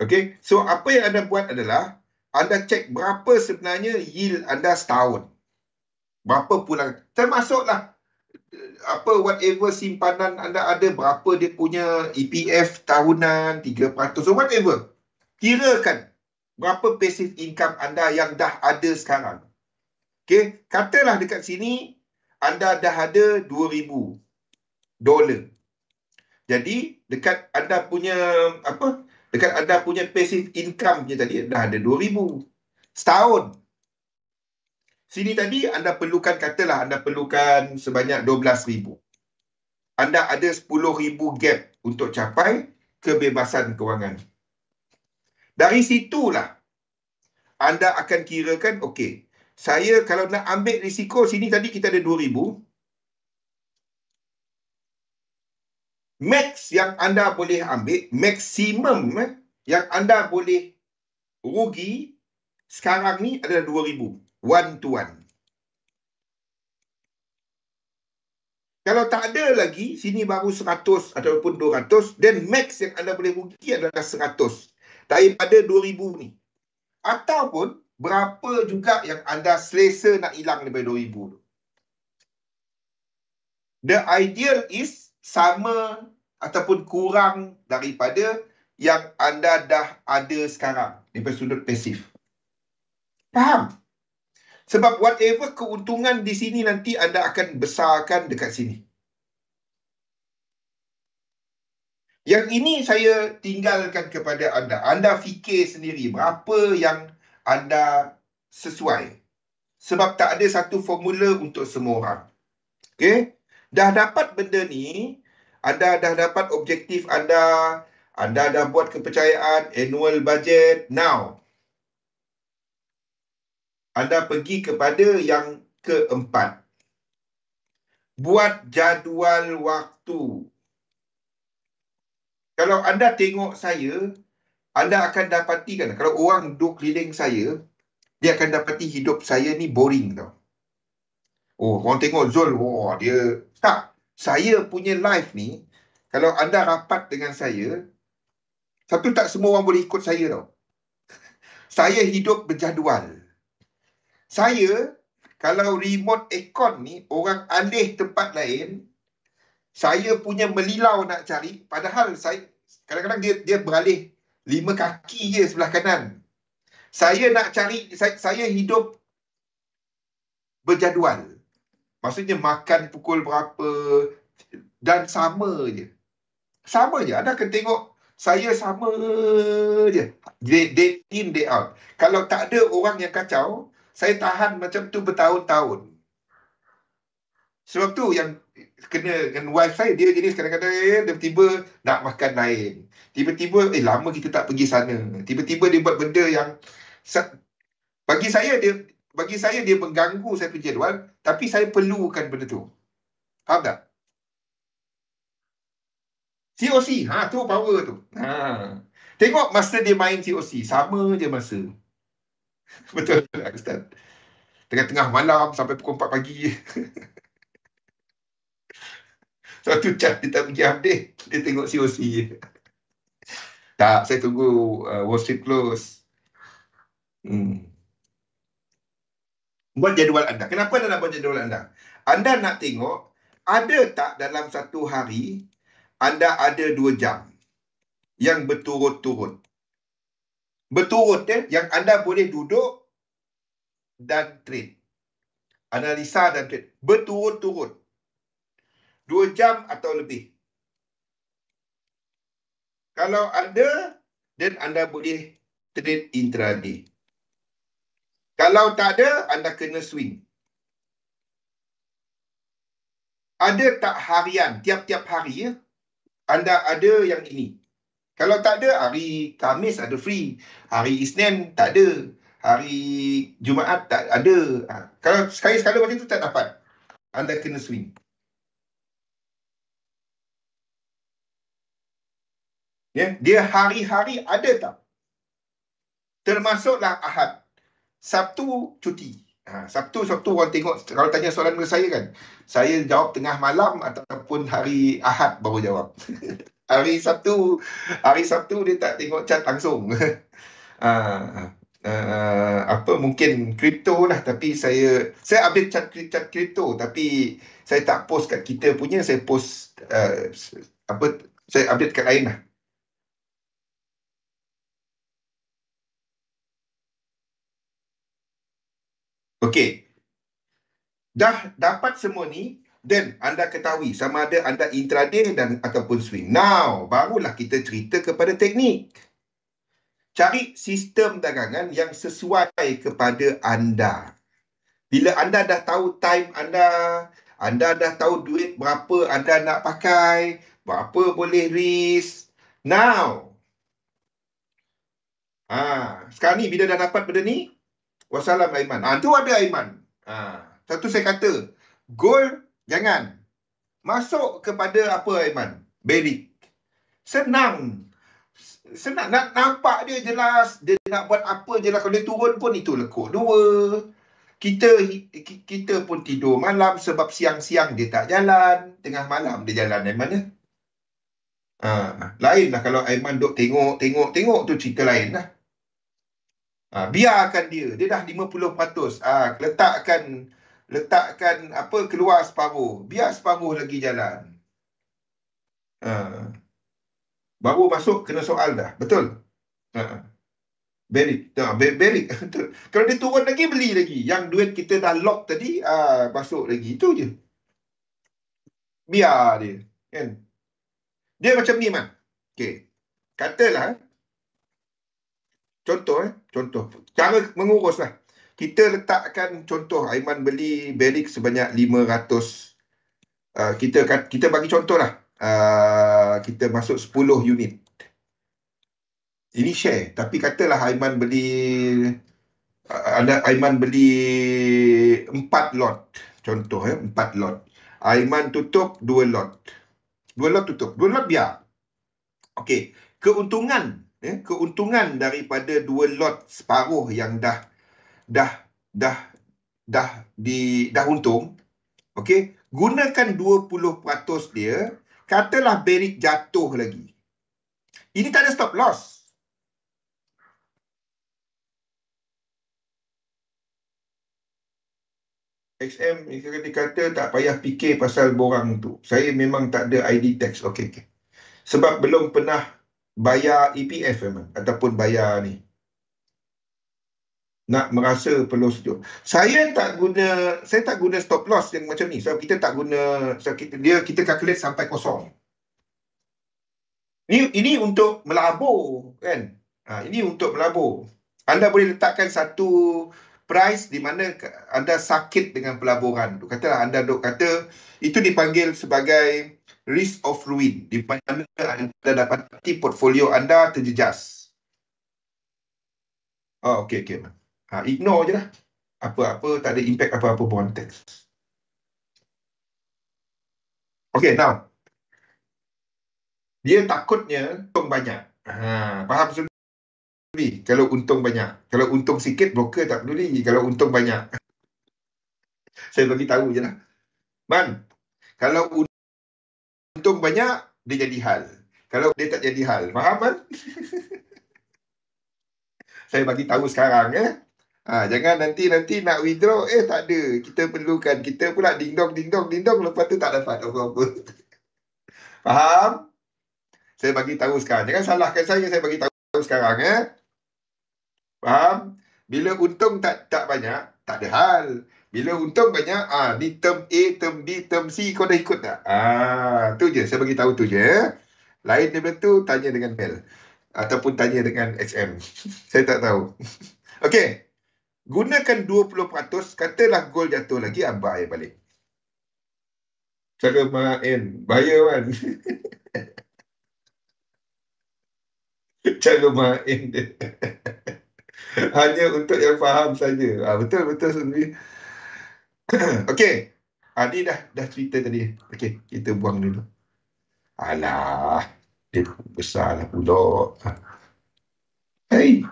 Okay, so apa yang anda buat adalah anda cek berapa sebenarnya yield anda setahun. Berapa pulang. Termasuklah whatever simpanan anda ada, berapa dia punya EPF tahunan, 3%, so whatever. Kirakan berapa passive income anda yang dah ada sekarang. Okay, katalah dekat sini anda dah ada $2,000. Jadi dekat anda punya dekat anda punya passive income je tadi dah ada 2,000 setahun. Sini tadi anda perlukan, katalah anda perlukan sebanyak 12,000. Anda ada 10,000 gap untuk capai kebebasan kewangan. Dari situlah anda akan kirakan, okey, saya kalau nak ambil risiko, sini tadi kita ada 2,000. Max yang anda boleh ambil, maksimum yang anda boleh rugi sekarang ni adalah 2,000. One to one. Kalau tak ada lagi, sini baru 100 ataupun 200, then max yang anda boleh rugi adalah 100 daripada 2,000 ni. Ataupun berapa juga yang anda selesa nak hilang daripada 2,000 tu. The ideal is sama ataupun kurang daripada yang anda dah ada sekarang daripada sudut pasif. Faham? Sebab whatever keuntungan di sini nanti anda akan besarkan dekat sini. Yang ini saya tinggalkan kepada anda. Anda fikir sendiri berapa yang anda sesuai. Sebab tak ada satu formula untuk semua orang. Okay? Dah dapat benda ni, anda dah dapat objektif anda dah buat kepercayaan, annual budget. Now, anda pergi kepada yang keempat. Buat jadual waktu. Kalau anda tengok saya, anda akan dapati kan, kalau orang duduk keliling saya, dia akan dapati hidup saya ni boring tau. Oh, orang tengok Zul, dia... Tak, saya punya life ni, kalau anda rapat dengan saya, satu tak semua orang boleh ikut saya tau. Saya hidup berjadual. Saya, kalau remote aircon ni, orang alih tempat lain, saya punya melilau nak cari, padahal saya, kadang-kadang dia beralih 5 kaki je sebelah kanan. Saya nak cari, saya hidup berjadual. Maksudnya makan pukul berapa dan sama je. Sama je. Anda akan tengok saya sama je. Day in, day out. Kalau tak ada orang yang kacau, saya tahan macam tu bertahun-tahun. Sebab tu yang kena dengan wife saya, dia jenis kadang-kadang tiba-tiba nak makan lain. Tiba-tiba, lama kita tak pergi sana. Tiba-tiba dia buat benda yang bagi saya dia mengganggu saya punya jadual, tapi saya perlukan benda tu. Faham tak? COC, tu power tu. Tengok masa dia main COC, sama je masa. Betul tak, Ustaz? Tengah-tengah malam sampai pukul 4 pagi. Satu chat dia tak pergi update, dia tengok COC je. Tak, saya tunggu Wall Street close. Buat jadual anda. Kenapa anda nak buat jadual anda? Anda nak tengok, ada tak dalam satu hari, anda ada 2 jam yang berturut-turut. Berturut yang anda boleh duduk dan trade. Analisa dan trade. Berturut-turut. 2 jam atau lebih. Kalau ada, dan anda boleh trade intraday. Kalau tak ada, anda kena swing. Ada tak harian, tiap-tiap hari ya, anda ada yang ini. Kalau tak ada, hari Khamis ada free. Hari Isnin tak ada. Hari Jumaat tak ada. Kalau sekali-sekala macam tu tak dapat. Anda kena swing. Ya, dia hari-hari ada tak? Termasuklah Ahad. Sabtu cuti. Sabtu orang tengok, kalau tanya soalan kepada saya kan, saya jawab tengah malam ataupun hari Ahad baru jawab. Hari Sabtu dia tak tengok chat langsung. Mungkin kripto lah, tapi saya update chat kripto, tapi saya tak post kat kita punya, saya post saya update kat lain lah. Okey. Dah dapat semua ni, dan anda ketahui sama ada anda intraday dan ataupun swing. Now, barulah kita cerita kepada teknik. Cari sistem dagangan yang sesuai kepada anda. Bila anda dah tahu time anda dah tahu duit berapa anda nak pakai, berapa boleh risk. Now, sekarang ni bila dah dapat benda ni, wassalam Aiman. Tu ada Aiman. Satu saya kata, gold jangan. Masuk kepada apa Aiman? Beric. Senang. Nak nampak dia jelas. Dia nak buat apa jelas. Kalau dia turun pun itu lekuk 2. Kita pun tidur malam sebab siang-siang dia tak jalan. Tengah malam dia jalan Aiman ya. Lain lah kalau Aiman duk tengok tu cerita lain lah. Biarkan dia. Dia dah 50%. Letakkan keluar separuh. Biar separuh lagi jalan. Baru masuk kena soal dah. Betul? Beric. Kalau dia turun lagi, beli lagi. Yang duit kita dah lock tadi, masuk lagi. Itu je. Biar dia. Kan? Dia macam ni, Man. Okay. Katalah, contoh. Cara mengurus lah. Kita letakkan contoh, Aiman beli Beric sebanyak 500. Kita bagi contoh lah. Kita masuk 10 unit. Ini share. Tapi katalah Aiman beli 4 lot. Contoh 4 lot. Aiman tutup 2 lot. 2 lot tutup. 2 lot biar. Okey. Keuntungan daripada 2 lot separuh yang dah untung. Okey. Gunakan 20% dia. Katalah Beric jatuh lagi. Ini tak ada stop loss. XM dikata tak payah fikir pasal borang tu. Saya memang tak ada ID tax. Okey. Sebab belum pernah bayar EPF memang ataupun bayar ni. Nak merasa perlu sejuk. Saya tak guna stop loss yang macam ni. Sebab kita tak guna, kita calculate sampai kosong. Ini untuk melabur kan. Ini untuk melabur. Anda boleh letakkan satu price di mana anda sakit dengan pelaburan tu. Katalah anda kata itu dipanggil sebagai risk of ruin. Di mana anda dapati portfolio anda terjejas. Okey. Ignore je lah. Apa-apa, tak ada impact apa-apa pun teks. Okay, now. Dia takutnya untung banyak. Faham sendiri? Kalau untung banyak. Kalau untung sikit, broker tak peduli. Kalau untung banyak. Saya bagi tahu je lah. Man, kalau untung banyak, dia jadi hal. Kalau dia tak jadi hal. Faham kan? Saya bagi tahu sekarang ya. Jangan nanti nak withdraw, tak ada. Kita perlukan. Kita pula ding dong, lepas tu tak dapat apa-apa. Faham? Saya bagi tahu sekarang. Jangan salahkan saya bagi tahu sekarang ya. Faham? Bila untung tak banyak, tak ada hal. Bila untung banyak, ni term A, term B, term C, kau dah ikut tak? Tu je, saya bagi tahu tu je. Lain daripada tu, tanya dengan Mel. Ataupun tanya dengan XM. Saya tak tahu. Okey. Gunakan 20%, katalah gol jatuh lagi, abang air balik. Cara main. Bahaya kan? Cara main dia. Hanya untuk yang faham saja. Betul sendiri. Okey. Ni dah cerita tadi. Okey, kita buang dulu. Alah, dia besarlah pula. Hey.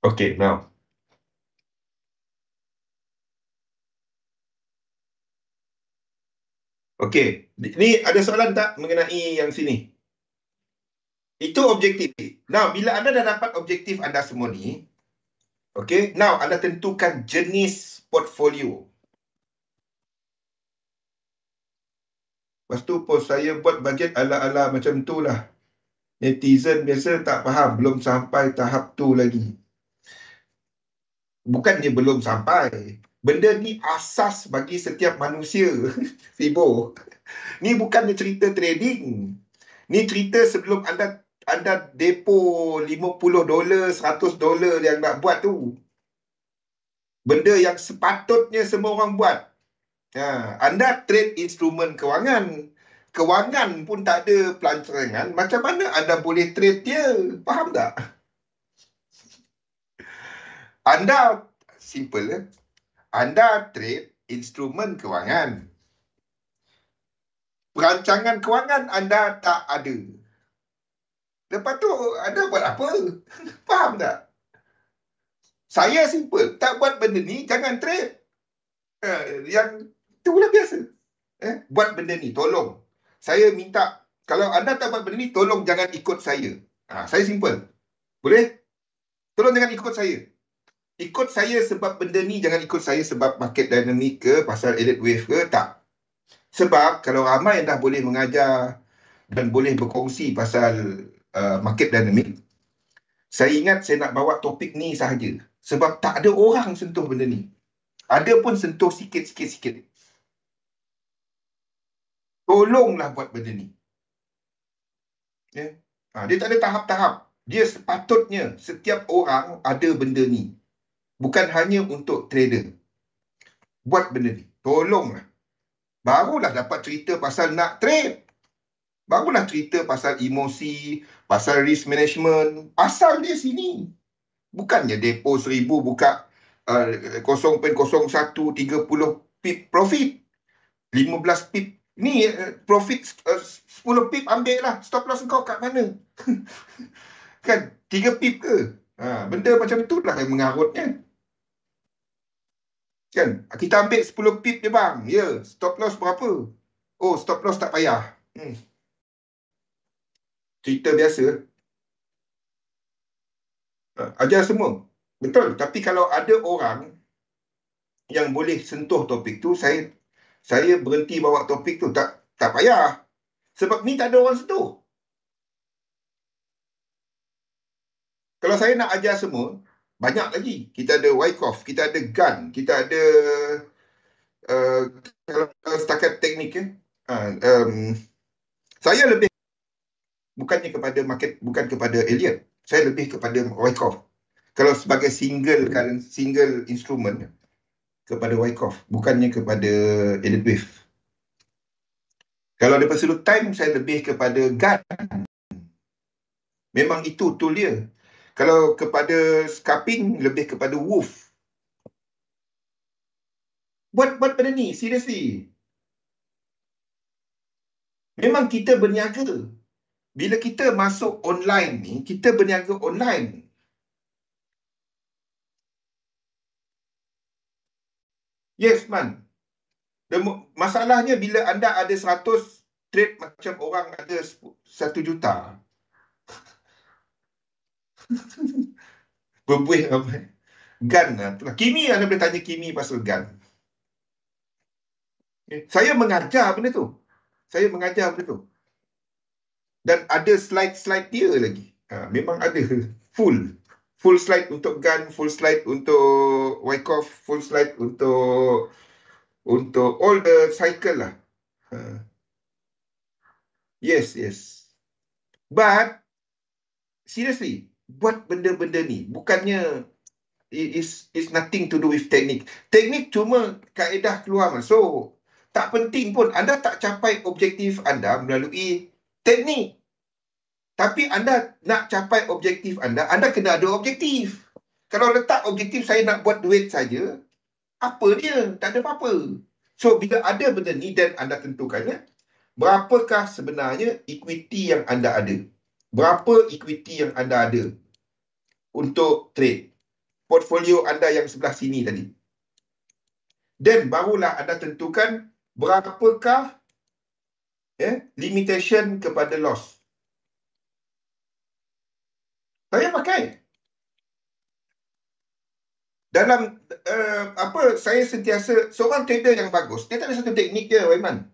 Okay, now. Okay, ni ada soalan tak mengenai yang sini? Itu objektif. Now, bila anda dah dapat objektif anda semua ni, okay, now anda tentukan jenis portfolio. Lepas tu pun saya buat bajet ala-ala macam tu lah. Netizen biasa tak faham, belum sampai tahap tu lagi. Bukannya belum sampai. Benda ni asas bagi setiap manusia. Fibo. Ni bukannya cerita trading. Ni cerita sebelum anda depo $50, $100 yang nak buat tu. Benda yang sepatutnya semua orang buat. Anda trade instrumen kewangan. Kewangan pun tak ada pelancaran. Macam mana anda boleh trade dia? Faham tak? Anda, simple ya. Anda trade instrumen kewangan. Perancangan kewangan anda tak ada. Lepas tu, anda buat apa? Faham tak? Saya simple. Tak buat benda ni, jangan trade. Yang itulah biasa. Buat benda ni, tolong. Saya minta, kalau anda tak buat benda ni, tolong jangan ikut saya. Saya simple. Boleh? Tolong jangan ikut saya. Ikut saya sebab benda ni, jangan ikut saya sebab market dynamic ke, pasal elite wave ke, tak. Sebab kalau ramai yang dah boleh mengajar dan boleh berkongsi pasal market dynamic, saya ingat saya nak bawa topik ni sahaja. Sebab tak ada orang sentuh benda ni. Ada pun sentuh sikit. Tolonglah buat benda ni. Dia tak ada tahap-tahap. Dia sepatutnya setiap orang ada benda ni. Bukan hanya untuk trader. Buat benda ni. Tolonglah. Barulah dapat cerita pasal nak trade. Barulah cerita pasal emosi, pasal risk management. Asal dia sini. Bukannya depo 1000 buka 0.01 30 pip profit. 15 pip. Ni profit 10 pip ambil lah. Stop loss kau kat mana? Kan 3 pip ke? Benda macam itulah yang mengarutnya. Kan? Kita ambil 10 pip je bang. Ya, stop loss berapa? Oh, stop loss tak payah. Cerita biasa. Ajar semua. Betul. Tapi kalau ada orang yang boleh sentuh topik tu, saya berhenti bawa topik tu. Tak payah. Sebab ni tak ada orang sentuh. Kalau saya nak ajar semua, banyak lagi. Kita ada Wyckoff, kita ada Gunn, kita ada kalau setakat teknik saya lebih bukannya kepada market, bukan kepada Elliot. Saya lebih kepada Wyckoff. Kalau sebagai single instrument kepada Wyckoff, bukannya kepada Elliot Wave. Kalau daripada sudut time, saya lebih kepada Gunn. Memang itu tool dia. Kalau kepada Scarping, lebih kepada Wolf. Buat benda ni, seriously. Memang kita berniaga. Bila kita masuk online ni, kita berniaga online. Yes, Man. Masalahnya bila anda ada 100 trade macam orang ada 1 juta. Berbuih ramai. Gun lah. Kimi, anda boleh tanya Kimi pasal gun. Saya mengajar benda tu. Dan ada slide-slide dia lagi. Memang ada. Full slide untuk gun, full slide untuk Wyckoff, full slide untuk all the cycle lah. Yes. But, seriously, buat benda-benda ni, bukannya is nothing to do with teknik. Teknik cuma kaedah keluar. So, tak penting pun. Anda tak capai objektif anda melalui teknik. Tapi anda nak capai objektif anda kena ada objektif. Kalau letak objektif saya nak buat duit saja, apa dia? Tak ada apa-apa. So, bila ada benda ni dan anda tentukannya, berapakah sebenarnya equity yang anda ada? Berapa equity yang anda ada untuk trade? Portfolio anda yang sebelah sini tadi. Dan barulah anda tentukan berapakah limitation kepada loss. Saya pakai. Dalam saya sentiasa, seorang trader yang bagus, dia tak ada satu teknik dia, Waiman.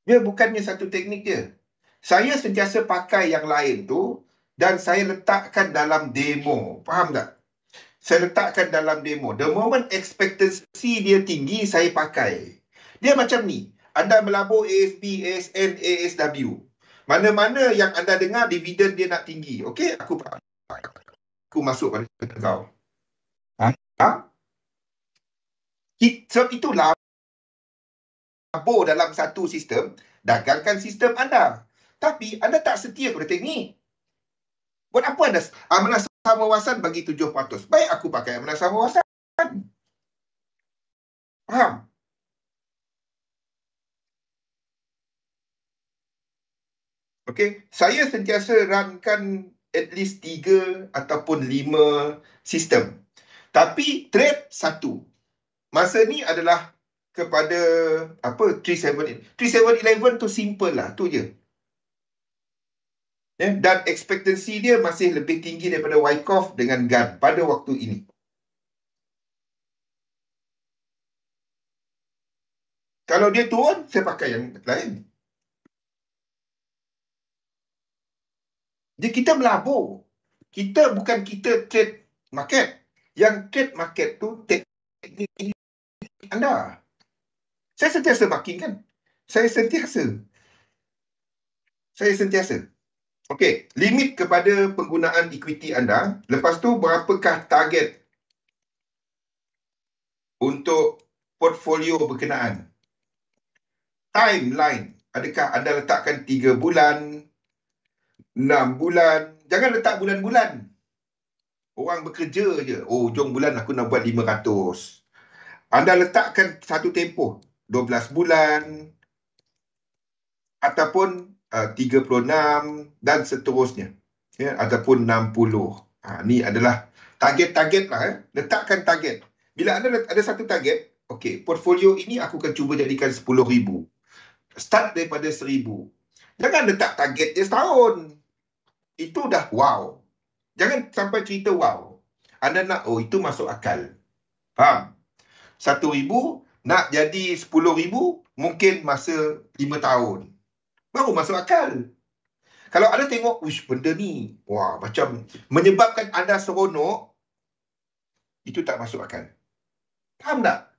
Dia bukannya satu teknik dia. Saya sentiasa pakai yang lain tu dan saya letakkan dalam demo. Faham tak? Saya letakkan dalam demo. The moment expectancy dia tinggi, saya pakai. Dia macam ni. Anda melabur ASB, ASN, ASW. Mana-mana yang anda dengar dividen dia nak tinggi. Okey, aku masuk pada kau. Sebab itu labur dalam satu sistem, dagangkan sistem anda. Tapi anda tak setia pada teknik. Buat apa anda? Amanah wawasan bagi 7%. Baik aku pakai amanah wawasan. Faham? Okey, saya sentiasa runkan at least 3 ataupun 5 sistem. Tapi trade 1. Masa ni adalah kepada 3711. 3711 tu simple lah, tu je. Dan ekspektasi dia masih lebih tinggi daripada Wyckoff dengan GAN pada waktu ini. Kalau dia turun, saya pakai yang lain. Jadi kita melabur. Bukan kita trade market. Yang trade market tu teknik anda. Saya sentiasa marking kan? Saya sentiasa. Okey, limit kepada penggunaan equity anda. Lepas tu, berapakah target untuk portfolio berkenaan? Timeline. Adakah anda letakkan 3 bulan, 6 bulan? Jangan letak bulan-bulan. Orang bekerja je. Oh, hujung bulan aku nak buat 500. Anda letakkan satu tempoh. 12 bulan. Ataupun 36 dan seterusnya. Ataupun 60. Ni adalah target-target lah. Letakkan target. Bila anda ada satu target, okey, portfolio ini aku akan cuba jadikan 10,000. Start daripada 1,000. Jangan letak target dia setahun. Itu dah wow. Jangan sampai cerita wow. Anda nak, itu masuk akal. Faham? 1,000 nak jadi 10,000 mungkin masa 5 tahun. Baru masuk akal. Kalau anda tengok, benda ni, macam menyebabkan anda seronok, itu tak masuk akal. Faham tak?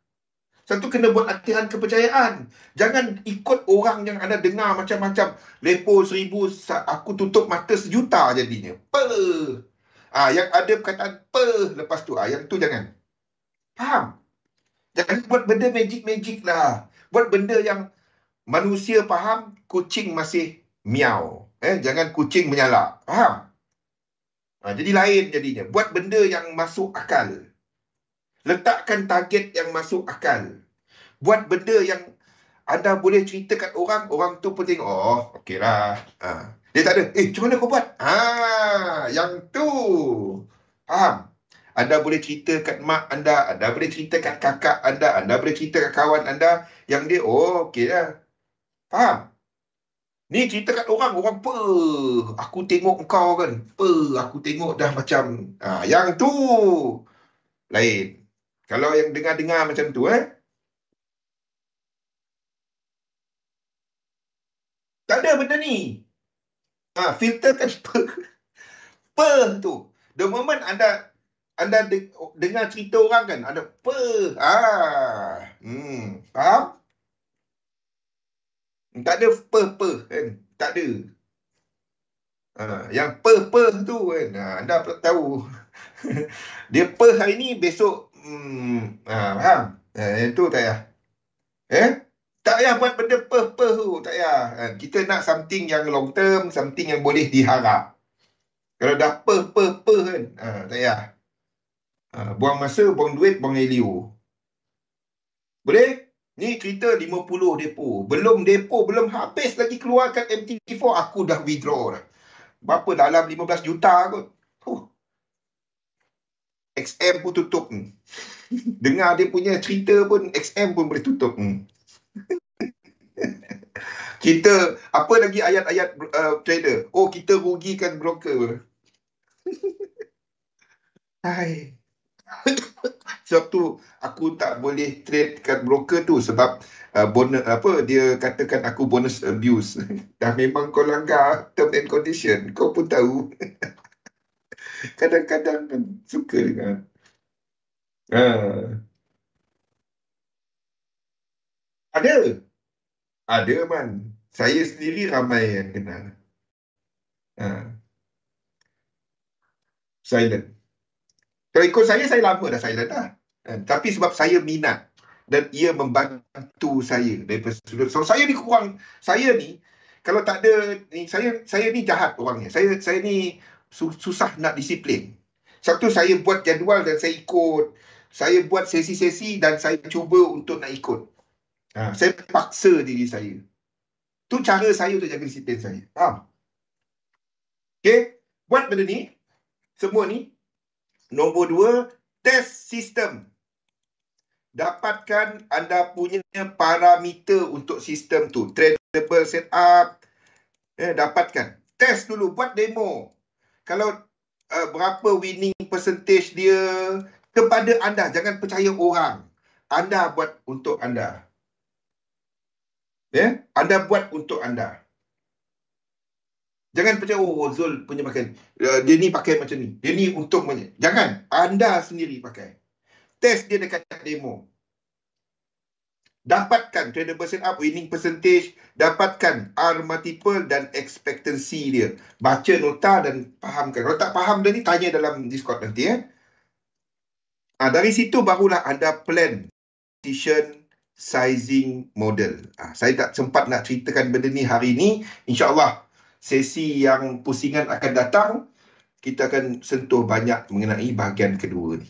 Satu kena buat latihan kepercayaan. Jangan ikut orang yang anda dengar macam-macam. Lepo 1,000, aku tutup mata 1,000,000 jadinya. Yang ada perkataan lepas tu. Yang tu jangan. Faham? Jangan buat benda magic-magic lah. Buat benda yang manusia faham, kucing masih miau. Jangan kucing menyalak. Faham? Jadi lain jadinya. Buat benda yang masuk akal. Letakkan target yang masuk akal. Buat benda yang anda boleh cerita kat orang, orang tu pun tengok, oh, okey lah. Dia tak ada, macam mana kau buat? Yang tu. Faham? Anda boleh cerita kat mak anda boleh cerita kat kakak anda boleh cerita kat kawan anda, yang dia, oh, okey lah. Faham? Ni cerita kat orang, aku tengok kau kan, aku tengok dah macam, yang tu. Lain. Kalau yang dengar-dengar macam tu, tak ada benda ni. Filterkan tu. The moment anda dengar cerita orang kan, ada faham? Tak ada kan? Tak ada. Yang tu kan, anda tahu. Dia hari ni, besok faham? Itu tak payah. Tak payah buat benda tu, tak payah. Kita nak something yang long term, something yang boleh diharap. Kalau dah kan, tak payah. Buang masa, buang duit, buang helio. Boleh? Ni cerita 50 depo. Belum depo, belum habis lagi keluarkan MT4, aku dah withdraw dah. Berapa? Dalam 15 juta kot. XM pun tutup. Dengar dia punya cerita pun, XM pun boleh tutup. Kita, apa lagi ayat-ayat trader? Oh, kita rugikan broker. Hai. Sebab tu aku tak boleh trade kat broker tu, sebab bonus dia katakan aku bonus abuse. Dah memang kau langgar term and condition, kau pun tahu. Kadang-kadang kan suka dengar. Ada man. Saya sendiri ramai yang kenal. Silent. Kalau ikut saya lama dah silent dah. Tapi sebab saya minat dan ia membantu saya daripada sudut. So saya ni kurang, saya ni kalau tak ada ni, saya ni jahat orangnya. Saya ni susah nak disiplin. Satu, saya buat jadual dan saya ikut. Saya buat sesi-sesi dan saya cuba untuk nak ikut. Saya paksa diri saya. Tu cara saya untuk jaga disiplin saya. Faham? Okay? Buat benda ni, semua ni. Nombor 2, test sistem. Dapatkan anda punya parameter untuk sistem tu. Tradable setup. Dapatkan. Test dulu. Buat demo. Kalau berapa winning percentage dia, kepada anda. Jangan percaya orang. Anda buat untuk anda. Anda buat untuk anda. Jangan percaya, oh, Zul punya pakai. Dia ni pakai macam ni. Dia ni untung macam. Jangan. Anda sendiri pakai. Test dia dekat demo. Dapatkan tradable setup, winning percentage, dapatkan R multiple dan expectancy dia. Baca nota dan fahamkan. Kalau tak faham dia ni, tanya dalam Discord nanti. Dari situ barulah anda plan position sizing model. Saya tak sempat nak ceritakan benda ni hari ni. InsyaAllah sesi yang pusingan akan datang, kita akan sentuh banyak mengenai bahagian kedua ni.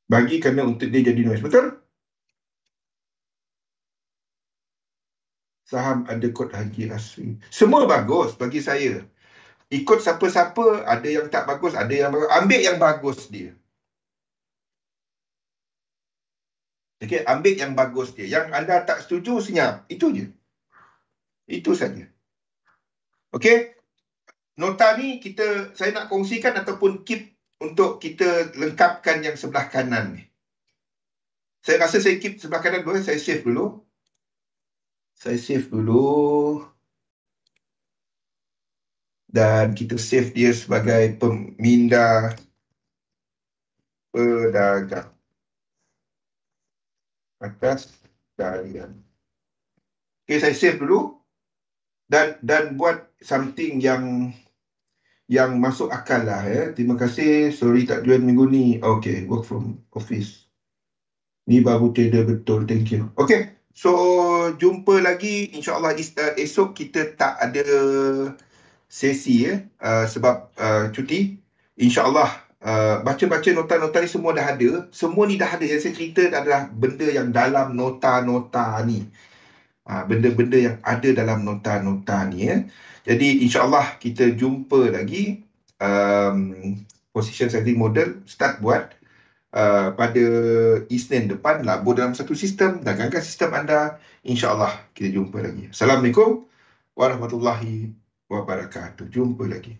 Bagi kerana untuk dia jadi noise. Betul? Saham ada kod Haji Asri. Semua bagus bagi saya. Ikut siapa-siapa, ada yang tak bagus, ada yang bagus. Ambil yang bagus dia. Okay, ambil yang bagus dia. Yang anda tak setuju, senyap. Itu je. Itu saja. Okay? Nota ni saya nak kongsikan ataupun keep untuk kita lengkapkan yang sebelah kanan ni. Saya rasa saya keep sebelah kanan dulu. Saya save dulu. Dan kita save dia sebagai peminda pedagang. Atas talian. Okay, saya save dulu. Dan buat something yang masuk akal lah. Terima kasih. Sorry tak join minggu ni. Okay, work from office. Ni baru trader betul. Thank you. Okay, So, jumpa lagi. InsyaAllah esok kita tak ada sesi ya. Sebab cuti. InsyaAllah baca-baca nota-nota ni semua dah ada. Semua ni dah ada. Yang saya cerita adalah benda yang dalam nota-nota ni. Benda-benda yang ada dalam nota-nota ni ya. Jadi insyaAllah kita jumpa lagi. Position sizing model start buat pada Isnin depan. Labur dalam satu sistem, dagangkan sistem anda. InsyaAllah kita jumpa lagi. Assalamualaikum warahmatullahi wabarakatuh. Jumpa lagi.